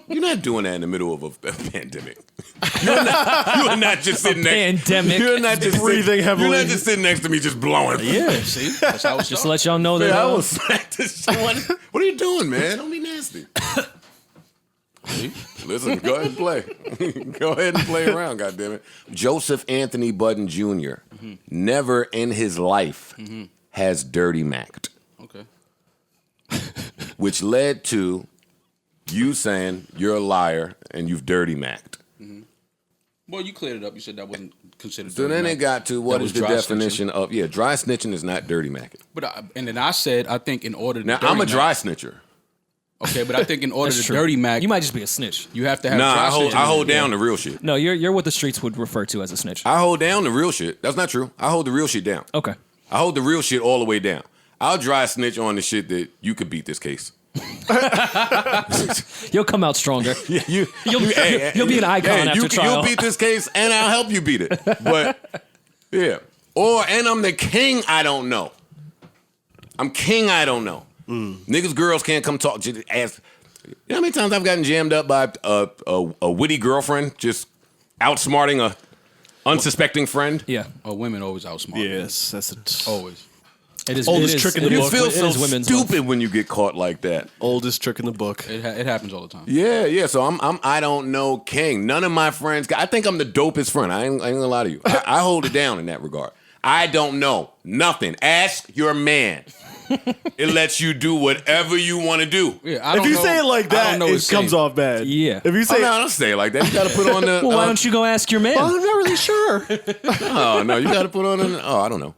You're not doing that in the middle of a pandemic. You're not just sitting next. Pandemic. You're not just breathing heavily. You're not just sitting next to me, just blowing. Yeah. See, that's how it's Just to let y'all know that. Man, I will smack this shit. What are you doing, man? Don't be nasty. Listen, go ahead and play. Go ahead and play around, goddammit. Joseph Anthony Budden Jr. Never in his life has dirty macked. Okay. Which led to you saying you're a liar and you've dirty macked. Well, you cleared it up. You said that wasn't considered. So dirty then it mac. got to what That is was the dry definition of dry snitching is not dirty macking. But and then I said I think in order to Now dirty I'm a dry mac- snitcher. Okay, but I think in order That's to true. dirty mac, You might just be a snitch. you have to have Nah, dry I snitching. hold down the real shit. No, you're what the streets would refer to as a snitch. I hold down the real shit. That's not true. I hold the real shit down. Okay. I hold the real shit all the way down. I'll dry snitch on the shit that you could beat this case. You'll come out stronger. You'll be an icon after trial. You'll beat this case, and I'll help you beat it. But yeah, and I'm the king. I don't know. I'm king. I don't know. Niggas, girls can't come talk. Just ask. You know how many times I've gotten jammed up by a witty girlfriend just outsmarting a unsuspecting friend? Yeah. Oh, women always outsmart. Yes, that's Always. It is. Oldest it is- trick in it the You is- book. feel it so is women's stupid month. when you get caught like that. oldest trick in the book. It happens all the time. Yeah. So I'm I don't know king. None of my friends. I think I'm the dopest friend. I ain't gonna lie to you. I hold it down in that regard. I don't know nothing. Ask your man. It lets you do whatever you want to do. Yeah, I If don't you know- say it like I that, don't know it his comes saying. off bad. Yeah. If you Oh, say, no, don't say it like that. You got to put on the. Well, why don't you go ask your man? I'm not really sure. Oh no, you got to put on. I don't know.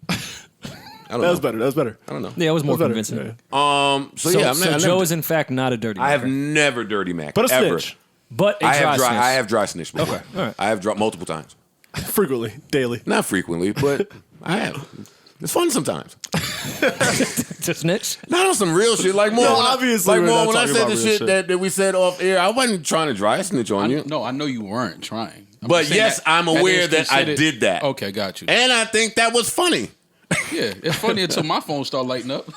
I don't That was know. better. That was better. I don't know. Yeah, it was more That convincing. better. So So, yeah, I'm so not, I Joe never, is in fact not a dirty. I have maker. never dirty mac. But a ever. snitch. But a I have dry snitch. I have dry snitch before. Okay, all right. I have multiple times. Frequently, daily. Not frequently, but I have. It's fun sometimes. to snitch. Not on some real shit. Like more. No, when obviously I, we're like more not when I talking said about the real shit shit. that we said off air. I wasn't trying to dry snitch on you. No, I know you weren't trying. I'm But just saying yes, I'm aware is that I considered- did that. Okay, got you. And I think that was funny. Yeah, it's funny until my phone start lighting up.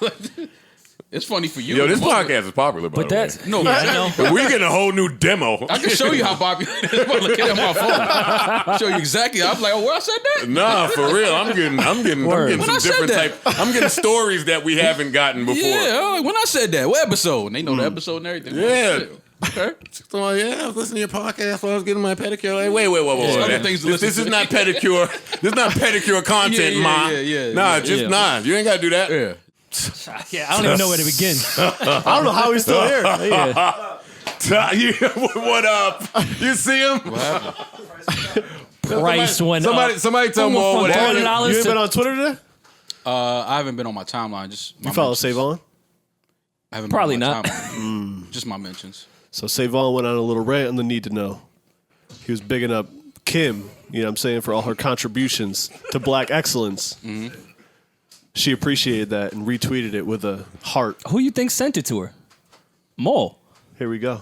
It's funny for you. Yo, this Most of it- podcast is popular, by But the way. that's No, yeah, I know. But we getting a whole new demo. I can show you how popular it is by looking at my phone. I'll show you exactly. I'm like, oh, where I said that? Nah, for real. I'm getting Word. some When I said different that. type. I'm getting stories that we haven't gotten before. Yeah, when I said that, what episode? And they know the episode and everything. Yeah. Shit. Okay. So yeah, I was listening to your podcast while I was getting my pedicure. Like, wait. There's other man. things to This listen is to. not pedicure. This is not pedicure content, Yeah, ma. yeah. Nah, just Yeah. nah. You ain't gotta do that. Yeah. Yeah, I don't even know where to begin. I don't know how he's still here. Yeah. What up? You see him? Price went up. Somebody tell me what happened. $40 You ain't to- been on Twitter today? I haven't been on my timeline. Just my You follow mentions. SaVon? I haven't Probably been on my not. timeline. Just my mentions. So SaVon went on a little rant on the need to know. He was bigging up Kim, you know what I'm saying, for all her contributions to black excellence. She appreciated that and retweeted it with a heart. Who you think sent it to her? Mole. Here we go.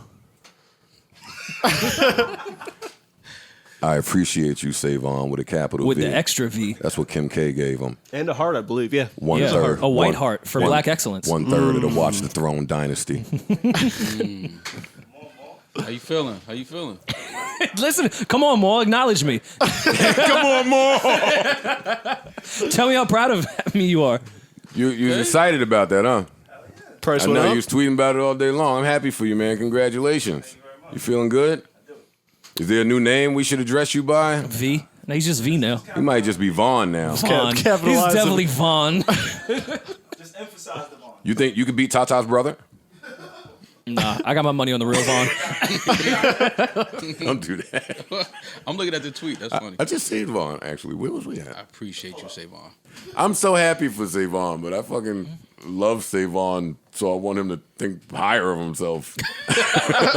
I appreciate you, SaVon, with a capital With V. the extra V. That's what Kim K gave him. And a heart, I believe, yeah. One Yeah, third. a white heart for black excellence. 1/3 of the Watch the Throne dynasty. How you feeling? How you feeling? Listen, come on, Mole, acknowledge me. Come on, more. Tell me how proud of me you are. You excited about that, huh? Price I went know up. you was tweeting about it all day long. I'm happy for you, man. Congratulations. You feeling good? Is there a new name we should address you by? V. No, he's just V now. He might just be Vaughn now. Vaughn. He's capitalize him. definitely Vaughn. Just emphasize the bond. You think you could beat Tata's brother? Nah, I got my money on the real Vaughn. Don't do that. I'm looking at the tweet. That's funny. I just saved Vaughn, actually. Where was we I at? appreciate you, SaVon. I'm so happy for SaVon, but I fucking love SaVon, so I want him to think higher of himself.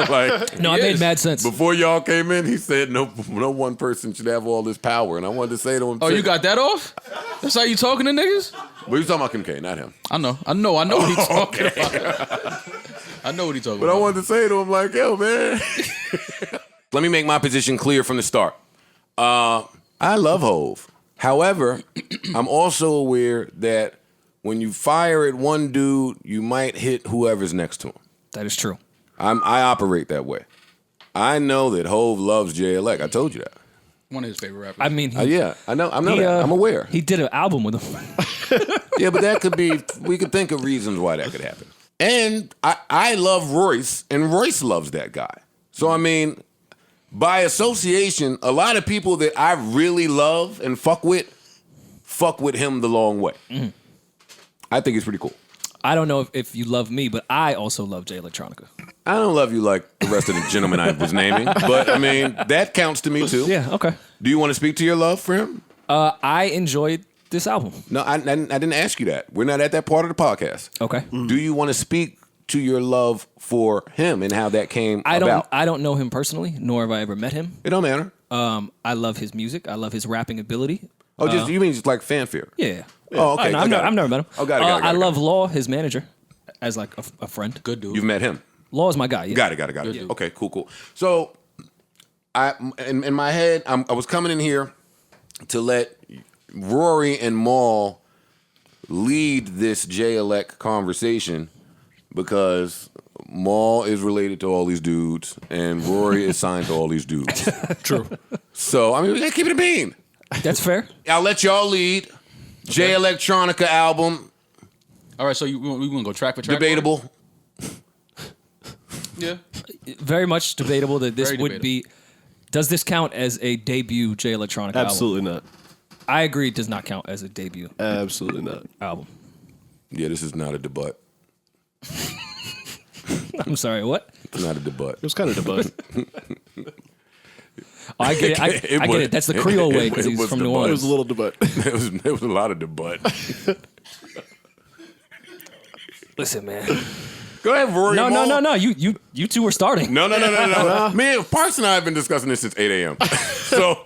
Like, No, I made mad sense. before y'all came in, he said no one person should have all this power, and I wanted to say to him, Oh, you got that off? That's how you talking to niggas? Well, you talking about Kim K, not him. I know what he's talking about. I know what he's talking But about. I wanted to say to him, like, yo, man. Let me make my position clear from the start. I love Hove. However, I'm also aware that when you fire at one dude, you might hit whoever's next to him. That is true. I operate that way. I know that Hove loves Jay Elect. I told you that. One of his favorite rappers. I mean, Yeah, I know that. I'm aware. He did an album with him. Yeah, but that could be, we could think of reasons why that could happen. And I love Royce, and Royce loves that guy. So, I mean, by association, a lot of people that I really love and fuck with him the long way. Mm-hmm. I think it's pretty cool. I don't know if you love me, but I also love Jay Electronica. I don't love you like the rest of the gentlemen I was naming, but I mean, that counts to me too. Yeah, okay. Do you want to speak to your love for him? I enjoyed this album. No, I didn't ask you that. We're not at that part of the podcast. Okay. Do you want to speak to your love for him and how that came about? I don't know him personally, nor have I ever met him. It don't matter. I love his music. I love his rapping ability. Oh, you mean just like fanfare? Yeah. Oh, okay. I've never met him. Oh, got it. I love Law, his manager, as like a friend. Good dude. You've met him. Law is my guy. Yeah. Got it. dude. Okay, cool. So, in my head, I was coming in here to let Rory and Maul lead this J-Elect conversation because Maul is related to all these dudes and Rory is signed to all these dudes. True. So, I mean, we gotta keep it a bean. That's fair. I'll let y'all lead. J Electronica album, All right, so we want to go track for track? debatable. Yeah. Very much debatable that this Very would be. Does this count as a debut Jay Electronica album? Absolutely not. I agree. It does not count as a debut Absolutely not. album. Yeah, this is not a debut. I'm sorry. What? It's not a debut. It was kind of debut. Oh, I get it. I get it. That's the Creole way because it he's was from the New buzz. It was Orleans. a little debut. It was a lot of debut. Listen, man. Go ahead, Rory. No. You two were starting. No. Me and Parks and I have been discussing this since 8 a.m. So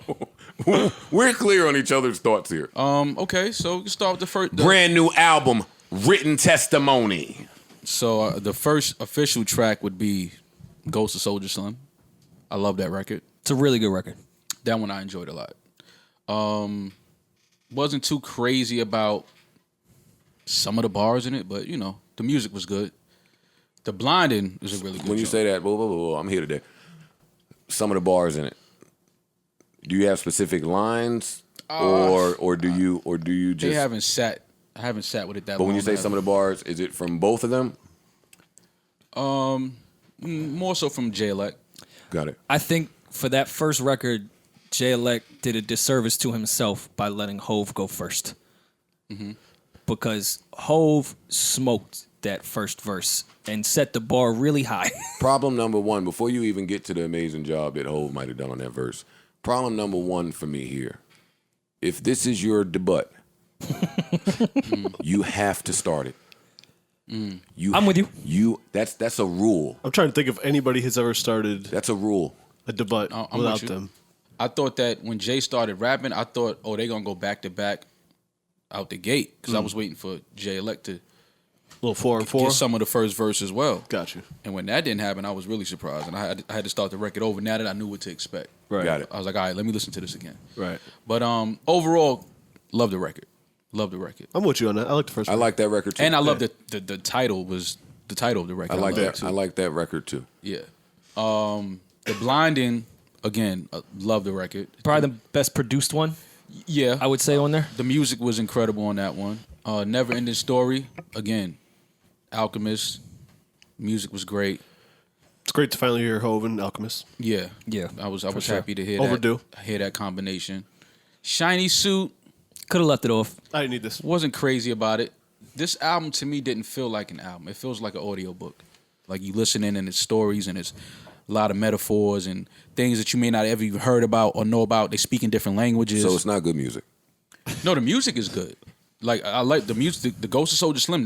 we're clear on each other's thoughts here. Okay, so we can start with the first. Brand new album, Written Testimony. So the first official track would be Ghost of Soulja Slim. I love that record. It's a really good record. That one I enjoyed a lot. Wasn't too crazy about some of the bars in it, but you know, the music was good. The Blinding is a really good When you joint. say that, whoa, I'm here today. Some of the bars in it. Do you have specific lines, or do you just? I haven't sat with it that long. But when you say some of the bars, is it from both of them? more so from J-Elect. Got it. I think for that first record, J-Elect did a disservice to himself by letting Hove go first. Mm-hmm. Because Hove smoked that first verse and set the bar really high. Problem number one, before you even get to the amazing job that Hove might have done on that verse, problem number one for me here, if this is your debut, you have to start it. I'm with you. That's a rule. I'm trying to think if anybody has ever started That's a rule. a debut I'm without with you. them. I thought that when Jay started rapping, I thought, oh, they're going to go back to back out the gate. Because I was waiting for J-Elect to Little 4 and 4. get some of the first verse as well. Got you. And when that didn't happen, I was really surprised. And I had to start the record over now that I knew what to expect. Right. Got it. I was like, all right, let me listen to this again. Right. But overall, love the record. Love the record. I'm with you on that. I like the first I one. like that record too. And I love the title was the title of the record. I like love that. it too. I like that record too. Yeah. The Blinding, again, love the record. Probably the best produced one, Yeah. I would say, on there. The music was incredible on that one. Never Ending Story, again, Alchemist. Music was great. It's great to finally hear Hove and Alchemist. Yeah. Yeah, I was sure. happy to hear Overdue. that combination. Shiny Suit, Could have left it off. I didn't need this. wasn't crazy about it. This album to me didn't feel like an album. It feels like an audiobook. Like you listen in and it's stories and it's a lot of metaphors and things that you may not ever even heard about or know about. They speak in different languages. So it's not good music. No, the music is good. Like I like the music. The Ghost of Soulja Slim.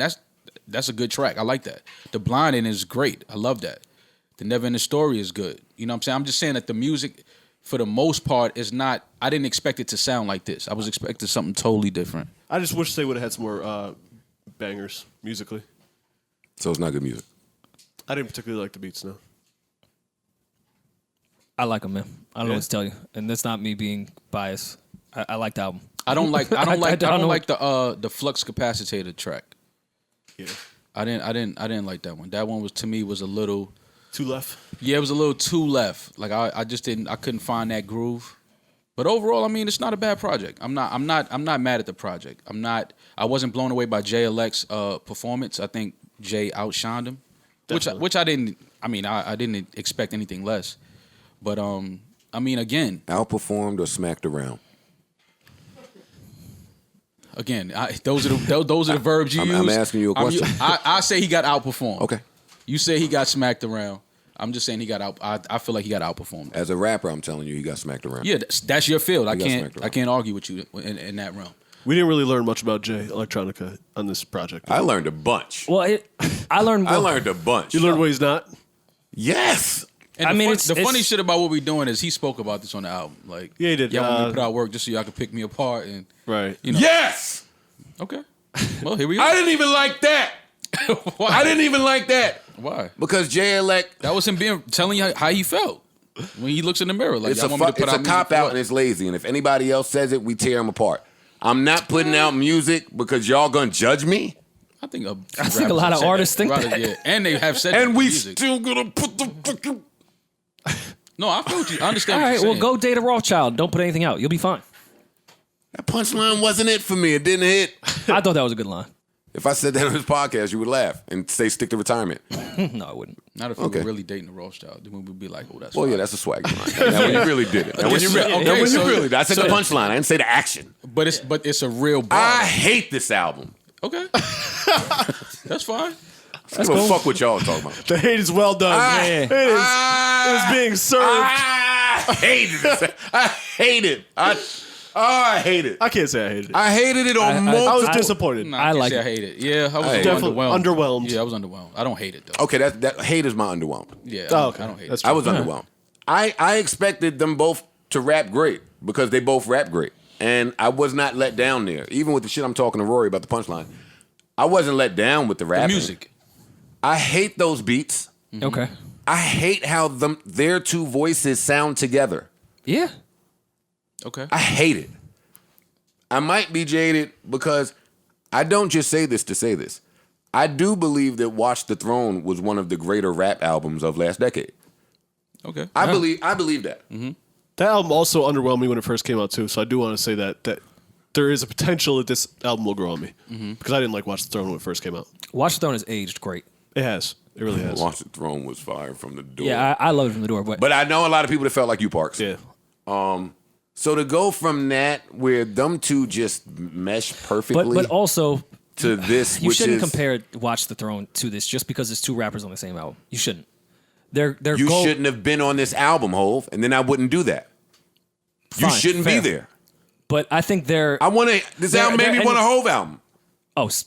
That's a good track. I like that. The Blinding is great. I love that. The Never Ending Story is good. You know what I'm saying? I'm just saying that the music, for the most part, is not. I didn't expect it to sound like this. I was expecting something totally different. I just wish they would have had some more bangers musically. So it's not good music. I didn't particularly like the beats, no. I like them, man. I don't know what to tell you, and that's not me being biased. I like the album. I don't like I don't like the flux capacitator track. Yeah. I didn't like that one. That one was a little Two left. Yeah, it was a little too left. Like I couldn't find that groove. But overall, I mean, it's not a bad project. I'm not mad at the project. I wasn't blown away by Jay Elect's performance. I think Jay outshined him. Definitely. Which I didn't expect anything less. But I mean, again, outperformed or smacked around. Again, those are the verbs you use. I'm asking you a question. I say he got outperformed. Okay. You say he got smacked around. I'm just saying he got out. I feel like he got outperformed. As a rapper, I'm telling you, he got smacked around. Yeah, that's your field. I got smacked around. can't argue with you in that realm. We didn't really learn much about Jay Electronica on this project. I learned a bunch. Well, I learned. I learned a bunch. You learned what he's not? Yes. And the funny shit about what we're doing is he spoke about this on the album. Like, Yeah, he did. Y'all want me to put out work just so y'all could pick me apart and Right. you know. Yes. Okay. Well, here we I are. didn't even like that. Why? I didn't even like that. Why? Because Jay Elect, That was him telling you how he felt when he looks in the mirror. Like, it's y'all want me to put out music cop for out what? and it's lazy. And if anybody else says it, we tear them apart. I'm not putting out music because y'all gonna judge me. I think a lot of artists think that. Yeah, and they have said And that we in music. still gonna put the fucking. No, I feel what you. I understand. All what right, you're well, saying. go date a Rothschild. Don't put anything out. You'll be fine. That punchline wasn't it for me. It didn't hit. I thought that was a good line. If I said that on this podcast, you would laugh and say stick to retirement. No, I wouldn't. Not if we were really dating a Rothschild. Then we would be like, oh, that's Well, fine. yeah, that's a swag line. Now when you really did it. Now when you really did it. I said the punchline. I didn't say the action. But it's a real bar. I hate this album. Okay. That's fine. I don't give a fuck what y'all talking about. The hate is well done. It is being served. I hated it. I hate it. I hate it. I can't say I hated it. I hated it on I multiple. was disappointed. Nah, I can't like say it. I hate it. Yeah, I was Definitely underwhelmed. Yeah, I was underwhelmed. I don't hate it though. Okay, that hate is my underwhelmed. Yeah. Oh, okay. I don't hate That's it. I was underwhelmed. I expected them both to rap great because they both rap great. And I was not let down there. Even with the shit I'm talking to Rory about the punchline. I wasn't let down with the rap. Music. I hate those beats. Okay. I hate how their two voices sound together. Yeah. Okay. I hate it. I might be jaded because I don't just say this to say this. I do believe that Watch the Throne was one of the greater rap albums of last decade. Okay. I believe that. That album also underwhelmed me when it first came out too. So I do want to say that there is a potential that this album will grow on me because I didn't like Watch the Throne when it first came out. Watch the Throne has aged great. It has. It really has. Watch the Throne was fire from the door. Yeah, I love it from the door. But I know a lot of people that felt like you, Parks. Yeah. So to go from that where them two just mesh perfectly but also to this, you which shouldn't is compare Watch the Throne to this just because it's two rappers on the same album. You shouldn't. Their you goal, shouldn't have been on this album, Hove, and then I wouldn't do that. You Fine, shouldn't fair. be there. But I think they're This album made me want a Hove album. I always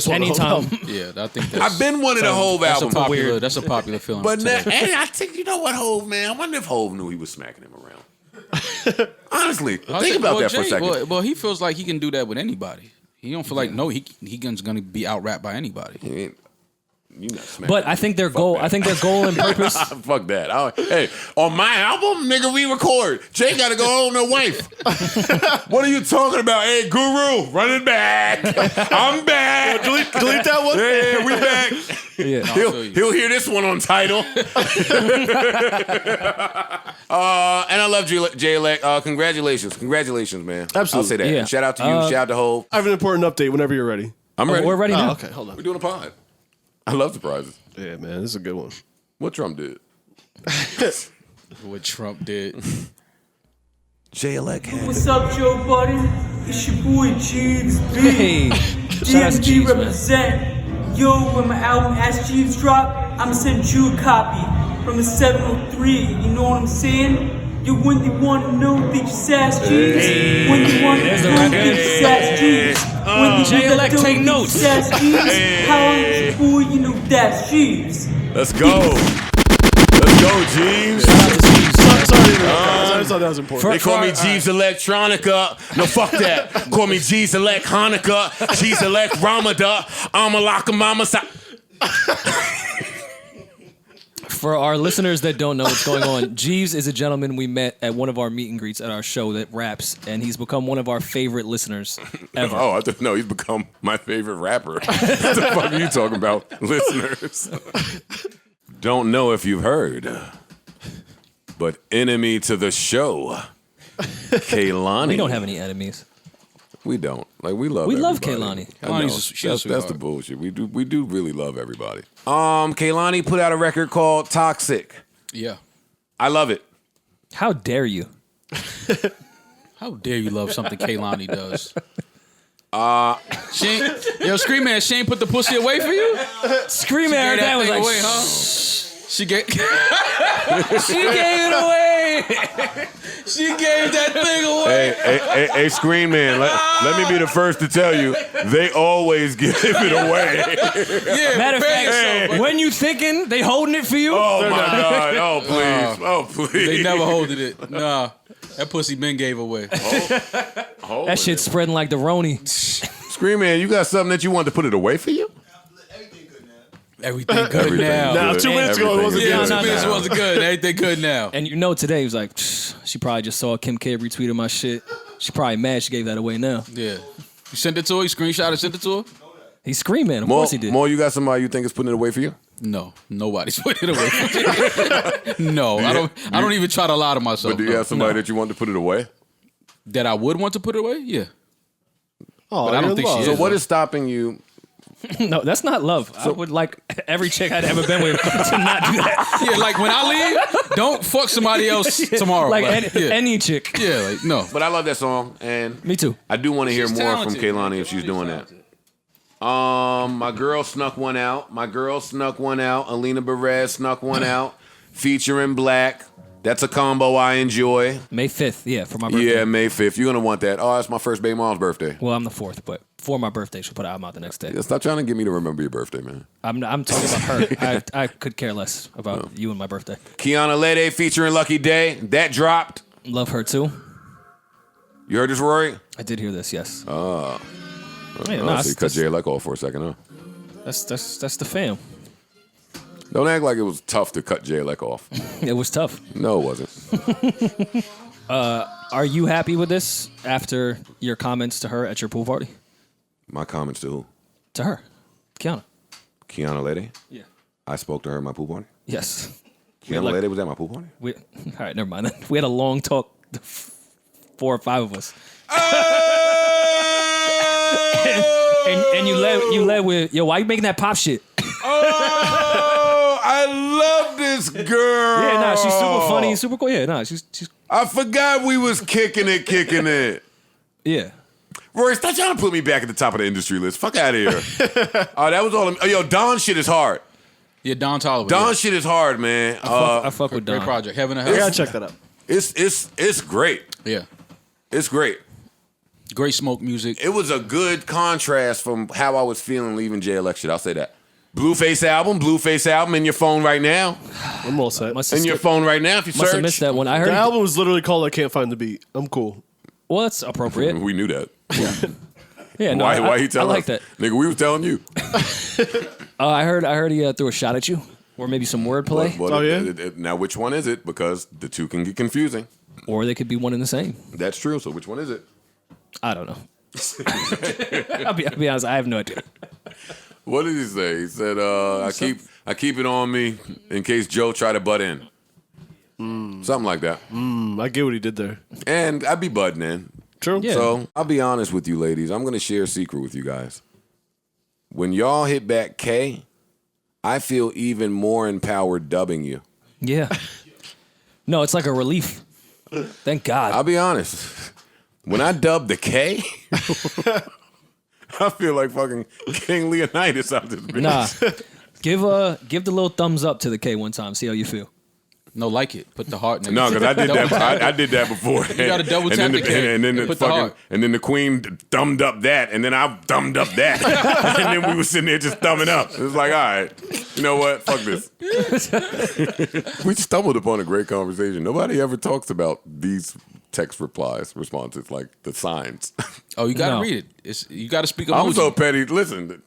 want anytime. Yeah, I think that's, I've been wanting a Hove album. That's a popular feeling. But now, today. and I think, you know what, Hove, man? I wonder if Hove knew he was smacking him around. Honestly, think about that for a second. Well, he feels like he can do that with anybody. He don't feel like he's gonna be out rapped by anybody. You not smacking But I think their goal. that. I think their goal and purpose. Fuck that. Hey, on my album, nigga, we record. Jay got to go home to wife. What are you talking about? Hey, Guru, running back. I'm back. Delete that one. Yeah, we back. Yeah. He'll hear this one on title. And I love Jay Elect. Congratulations, man. Absolutely. I'll say that. Yeah. And shout out to you. Shout out to Hove. I have an important update whenever you're ready. I'm ready. We're ready now. Oh, okay, hold on. We're doing a pod. I love surprises. Yeah, man, this is a good one. What Trump did. What Trump did. Jay Elect had What's up, Joe Budden? It's your boy Jeeves B. Hey, shout out to DMD Jeeves, man. represent. Yo, when my album As Jeeves drop, I'ma send you a copy from the 703. You know what I'm saying? You when they wanna know, they just ask Jeeves. When they wanna There's the know, record. they just ask Jeeves. When they Jay do that Elect, dope, take they notes. just ask Jeeves. How long is your boy? You know that's Jeeves. Let's go. Let's go, Jeeves. I thought that was important. They call me Jeeves Electronica. No, fuck that. Call me Jeeves Elect Hanukkah. Jeeves Elect Ramadan. I'm a lock of mama. For our listeners that don't know what's going on, Jeeves is a gentleman we met at one of our meet and greets at our show that raps, and he's become one of our favorite listeners ever. Oh, I don't know. He's become my favorite rapper. What the fuck are you talking about, listeners? Don't know if you've heard, but enemy to the show, Kehlani. We don't have any enemies. We don't. Like, we love We love everybody. Kehlani. I know. Kehlani's a That's the bullshit. We do really love everybody. Kehlani put out a record called Toxic. Yeah. I love it. How dare you? How dare you love something Kehlani does? Yo, Scream Man, Shane put the pussy away for you? Screaming at Gave that was thing like, away, huh? She gave she gave it away. she gave that thing away. Hey, Screen Man, let me be the first to tell you, they always give it away. Yeah, Matter of bang fact, so, when you thinking they holding it for you? Oh, my God. Oh, please. Oh, please. they never holded it. Nah, that pussy been gave away. That shit's spreading like the Roni. Screen Man, you got something that you want to put it away for you? Everything good Everything now. Now, 2 minutes ago, it wasn't Yeah, good. 2 minutes wasn't good. Everything good now. And you know today he was like, she probably just saw Kim K retweeted my shit. She probably mad she gave that away now. Yeah. You sent it to her? You screenshot it, sent it to her? He's screaming. Of course he did. More, you got somebody you think is putting it away for you? No, nobody's putting it away. No, I don't even try to lie to myself. But do you have somebody that you want to put it away? That I would want to put it away? Yeah. Oh, But I don't you're think she in is. love. So what is stopping you? No, that's not love. I would like every chick I'd ever been with to not do that. Yeah, like when I leave, don't fuck somebody else tomorrow. Like yeah. any chick. Yeah, like, no. But I love that song, and Me too. I do want to hear She's more talented. from Kehlani if she's doing that. My girl snuck one out. Alina Perez snuck one out. Featuring Black. That's a combo I enjoy. May 5th, yeah, for my birthday. Yeah, May 5th. You're going to want that. Oh, it's my first baby mom's birthday. Well, I'm the 4th, but for my birthday, she'll put an album out the next day. Yeah, stop trying to get me to remember your birthday, man. I'm talking about her. I could care less about you and my birthday. Kiana Lede featuring Lucky Day. That dropped. Love her too. You heard this, Rory? I did hear this, yes. Yeah, Oh, no, so that's, you cut Jay Leck off for a second, huh? that's the fam. Don't act like it was tough to cut Jay Leck off. It was tough. No, it wasn't. Are you happy with this after your comments to her at your pool party? My comments to who? To her, Kiana. Kiana Lede? Yeah. I spoke to her at my pool party? Yes. Kiana like- Lede was at my pool party? All right, never mind. We had a long talk, 4 or 5 of us. and you led with, yo, why you making that pop shit? Oh, I love this girl. Yeah, nah, she's super funny, super cool. Yeah, nah, she's I forgot we was kicking it. yeah. Rory, stop trying to put me back at the top of the industry list. Fuck out of here. Oh, that was all. Yo, Don shit is hard. Yeah, Don Tolliver. Don shit is hard, man. I fuck with Don. Great project. Heaven and I Hell. gotta check that out. It's great. Yeah. It's great. Great smoke music. It was a good contrast from how I was feeling leaving JLX shit. I'll say that. Blueface album in your phone right now. I'm all set. Must have In your skipped- phone right now if you must have search. missed that one. I heard. The album was literally called I Can't Find the Beat. I'm cool. Well, that's appropriate. We knew that. Yeah, no, Why I you telling I like us? that. Nigga, we was telling you. I heard he threw a shot at you, or maybe some wordplay, But Oh, yeah? now, which one is it? Because the two can get confusing. or they could be one and the same. That's true. So which one is it? I don't know. I'll be honest. I have no idea. What did he say? He said, I keep it on me in case Joe try to butt in. Something like that. I get what he did there. And I'd be butting in. True. Yeah. So I'll be honest with you, ladies. I'm going to share a secret with you guys. When y'all hit back K, I feel even more empowered dubbing you. Yeah. No, it's like a relief. Thank God. I'll be honest. When I dub the K, I feel like fucking King Leonidas out this bitch. Nah. Give the little thumbs up to the K one time. See how you feel. No, like it. Put the heart in it. No, because I did that. I did that before. You gotta double tap the K and then and the put the fucking, heart. and then the queen thumbed up that, and then I thumbed up that, and then we were sitting there just thumbing up. It was like, all right, you know what? Fuck this. We stumbled upon a great conversation. Nobody ever talks about these text responses, like the signs. Oh, you gotta No. read it. You gotta speak emoji. I'm so petty. Listen,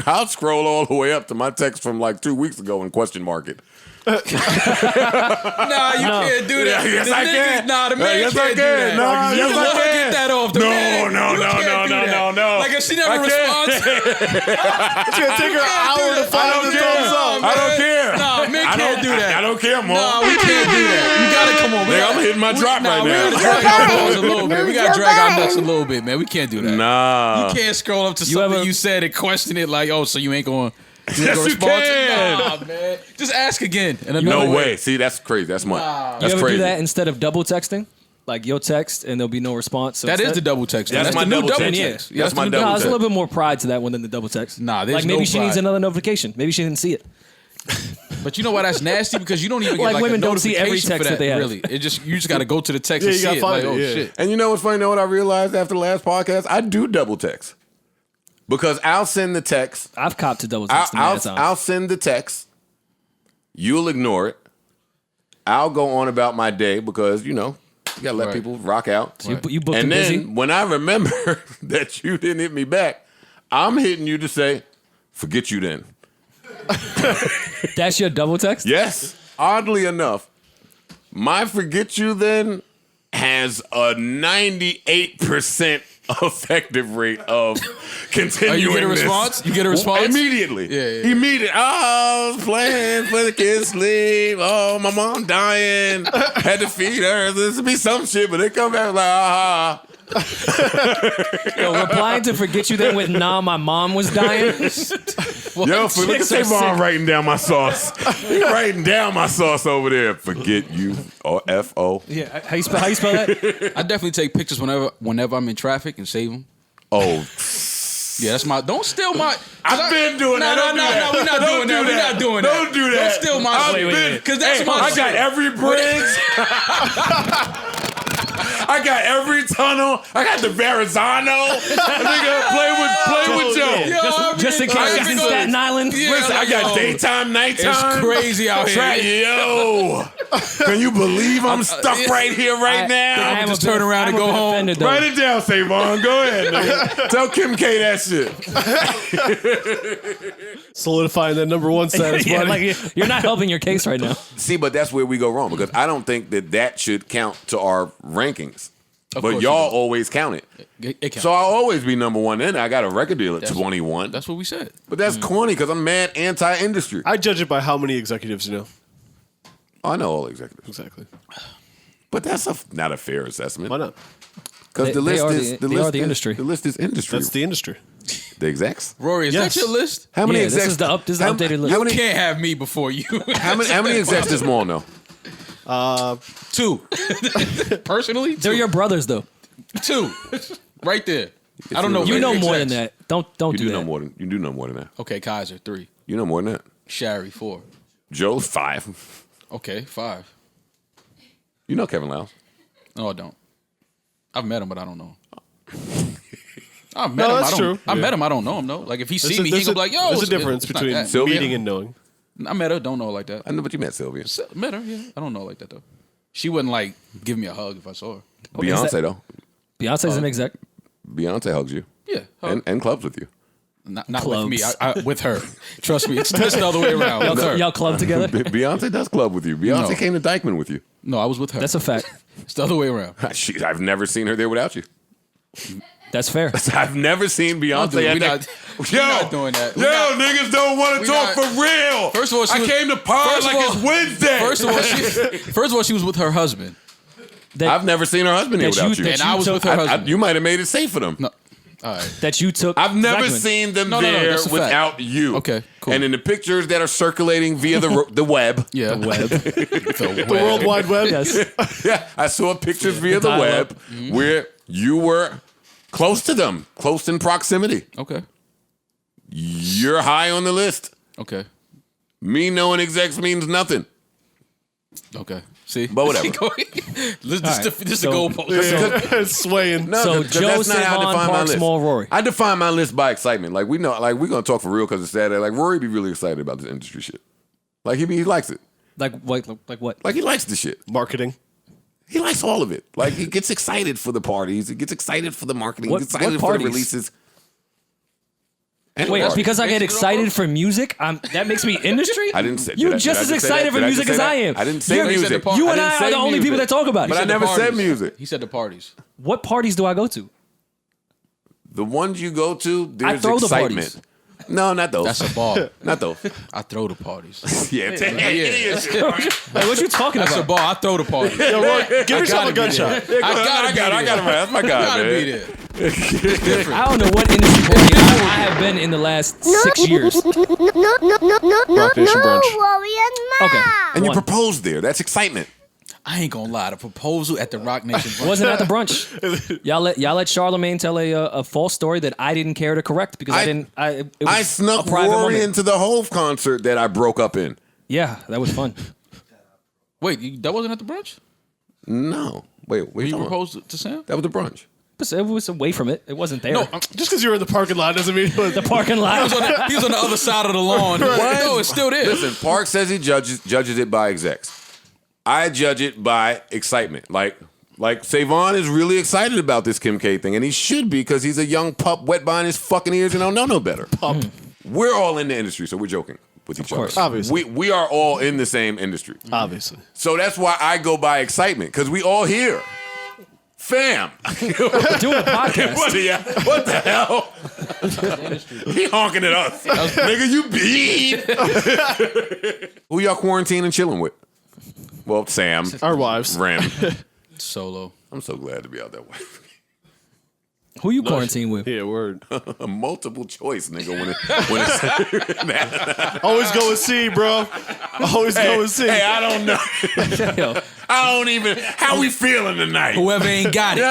I'll scroll all the way up to my text from like 2 weeks ago and question mark it. Nah, you can't do that. Yes, the I can. Nah, the man Yes, I can't do can. that. Nah, you yes, can I let her can. get that off. The man, No. Like if she never responds, It's gonna take her an hour to find the thumbs up. I don't care. Nah, men can't do that. I don't care, Mo. Nah, we can't do that. You gotta come on, man. Nigga, I'm hitting my drop right We now. gotta drag our balls a little bit. We gotta drag our nuts a little bit, man. We can't do that. Nah. You can't scroll up to something you said and question it like, oh, so you ain't going. Yes, you can. Nah, man. Just ask again. No way. See, that's crazy. That's my. You That's ever crazy. do that instead of double texting? Like you'll text and there'll be no response. So That is instead- the double text. That's my the new double text. text. That's my the new double No, there's a text. little bit more pride to that one than the double text. Nah, there's like maybe no she needs pride. another notification. Maybe she didn't see it. But you know why that's nasty? Because you don't even Like get like women a don't see every notification for text that they have. Really, you just got to go to the text Yeah, and you see gotta it. find Like, it, oh yeah. shit. And you know what's funny? You know what I realized after the last podcast? I do double text because I'll send the text. I've copped to double text. I'll send the text. You'll ignore it. I'll go on about my day because you gotta let Right. people rock out. You booked And them then busy. when I remember that you didn't hit me back, I'm hitting you to say, "Forget you then." That's your double text? Yes. Oddly enough, my forget you then has a 98% effective rate of continuing you get a this. response? You get a response? Immediately. Yeah. Immediately. Oh, I was playing for the kids' sleep. Oh, my mom dying. Had to feed her. This would be some shit, but they come back like, Yo, replying to forget you then with nah, my mom was dying. Yo, look at Chicks are SaVon sick. writing down my sauce. He writing down my sauce over there. Forget you. Or F-O. Yeah, how you spell that? I definitely take pictures whenever I'm in traffic and save them. Oh, Yeah, that's my. Don't steal my. I've been doing that. Don't do that. We're not Don't doing that. do We're that. not doing that. Don't do that. Don't steal my I've shit. been- Because that's my I shit. got every bridge. I got every tunnel. I got the Verrazano. Nigga, play with Joe. Yo, Just in case I she's in go- Staten Island. Yeah, Listen, I got yo, daytime, nighttime. It's crazy out here. Yo, can you believe I'm stuck right here, right now? I'm just turn around and go home. Write it down, SaVon. Go ahead, nigga. Tell Kim K that shit. Solidifying that number one status, Yeah, buddy. like you're not helping your case right now. See, but that's where we go wrong because I don't think that should count to our rankings. But course y'all you don't. always count it. It counts. So I'll always be number one. Then I got a record deal at 21. That's what we said. But that's corny because I'm mad anti-industry. I judge it by how many executives you know. I know all executives. Exactly. But that's not a fair assessment. Why not? Because the They list are is the industry. The list is industry. That's the industry. The execs. Rory, is Yes. that your list? How many Yeah, execs? this is the updated list. How You many, can't have me before you. how many execs does Maul know? 2. Personally, 2. They're your brothers, though. 2. Right there. I don't know. You know many more execs. than that. Don't You do do that. know more than that. Okay, Kaiser 3. You know more than that. Shari 4. Joe's 5. Okay, 5. You know Kevin Lyles. No, I don't. I've met him, but I don't know him. I've met him. that's I don't, true. I met him. I don't know him though. Like if he see me, he There's gonna be like, "Yo." there's a it's- difference it's not between that. Sylvia? meeting and knowing. I met her. Don't know her like that. I know, but you met Sylvia. Met her. Yeah. I don't know her like that though. She wouldn't like give me a hug if I saw her. Beyonce though. Beyonce's an exec. Beyonce hugs you Yeah. Hug. and clubs with you. Not Clubs. with me. With her. Trust me. It's the other way around. With her. Y'all club together? Beyonce does club with you. Beyonce No. came to Dykeman with you. No, I was with her. That's a fact. It's the other way around. I've never seen her there without you. That's fair. I've never seen Beyonce. Dude, at we that- not- we not doing that. We Yo, not- niggas don't want to we talk not- for real. First of all, she I was- came to pod first of like all- it's Wednesday. First of all, she was with her husband. I've never seen her husband here That without you- you. that And I was with her husband. You might have made it safe for them. No. All right. That you took. I've never Dykeman. seen them No, there that's a fact. without you. Okay, cool. And in the pictures that are circulating via the web, Yeah. The web. The World Wide Web. Yes. yeah, I saw pictures via the dial-up. web where you were close to them, close in proximity. Okay. You're high on the list. Okay. Me knowing execs means nothing. Okay. See? But whatever. This is the So- goalpost. It's swaying. No, So 'cause Joe, that's not how I SaVon, define my Park, list. Small, Rory. I define my list by excitement. Like we know, like we're gonna talk for real because it's Saturday. Like Rory be really excited about this industry shit. Like he likes it. Like what? Like what? Like he likes the shit. Marketing. He likes all of it. Like he gets excited for the parties. He gets excited for the marketing. What- He gets excited what for the parties? releases. Wait, parties. because I get excited for music, that makes me industry? I didn't say You did I- just did I as say excited that? for Did I music just as say I that? am. I didn't say You're- music. You I and didn't I say are the only music. people that talk about it. But I never said music. He said the parties. What parties do I go to? The ones you go to, there's throw the excitement. parties. No, not those. That's a ball. Not those. I throw the parties. Yeah, Like, what you talking That's a about? ball. I throw the parties. Yo, Roy, give yourself a gotta be gunshot. I got him. That's my guy, Gotta man. be there. I don't know what industry party I have been in the last 6 years. Rock Nation brunch. Okay. And you One. proposed there. That's excitement. I ain't gonna lie. The proposal at the Rock Nation brunch. Wasn't at the brunch. Y'all let Charlemagne tell a false story that I didn't care to correct because it was I snuck a private Rory moment. into the Hove concert that I broke up in. Yeah, that was fun. Wait, that wasn't at the brunch? No. Wait, You you proposed to Sam? That was the brunch. But it was away from it. It wasn't there. No, Just because you were in the parking lot doesn't mean it was the parking lot. he was on the other side of the lawn. No, it's still there. Listen, Park says he judges it by execs. I judge it by excitement. Like SaVon is really excited about this Kim K thing, and he should be because he's a young pup wet behind his fucking ears and don't know no better. Pup. We're all in the industry, so we're joking with each course. other. Obviously. We are all in the same industry. obviously. So that's why I go by excitement, because we all here. Fam. Doing a podcast. What the hell? He honking at us. Nigga, you beat. Who y'all quarantining and chilling with? Well, Sam. Our wives. Rem. Solo. I'm so glad to be out that way. Who you quarantine with? Yeah, word. A multiple choice, nigga. When it's Always go with C, bro. Always go with C. Hey, I don't know. Yo, I don't even. How we feeling tonight? Whoever ain't got it.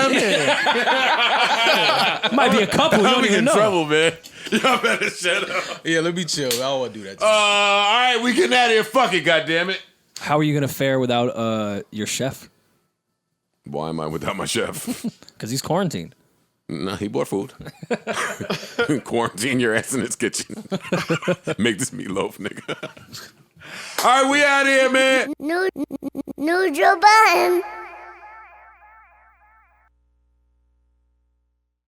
might be a couple. You I'm don't in even know. trouble, man. Y'all better shut up. Yeah, let me chill. I don't want to do that. All right, we getting out of here. Fuck it, goddammit. How are you gonna fare without your chef? Why am I without my chef? Because he's quarantined. No, he bought food. Quarantine your ass in his kitchen. Make this meatloaf, nigga. All right, we out here, man. No, Joe Budden.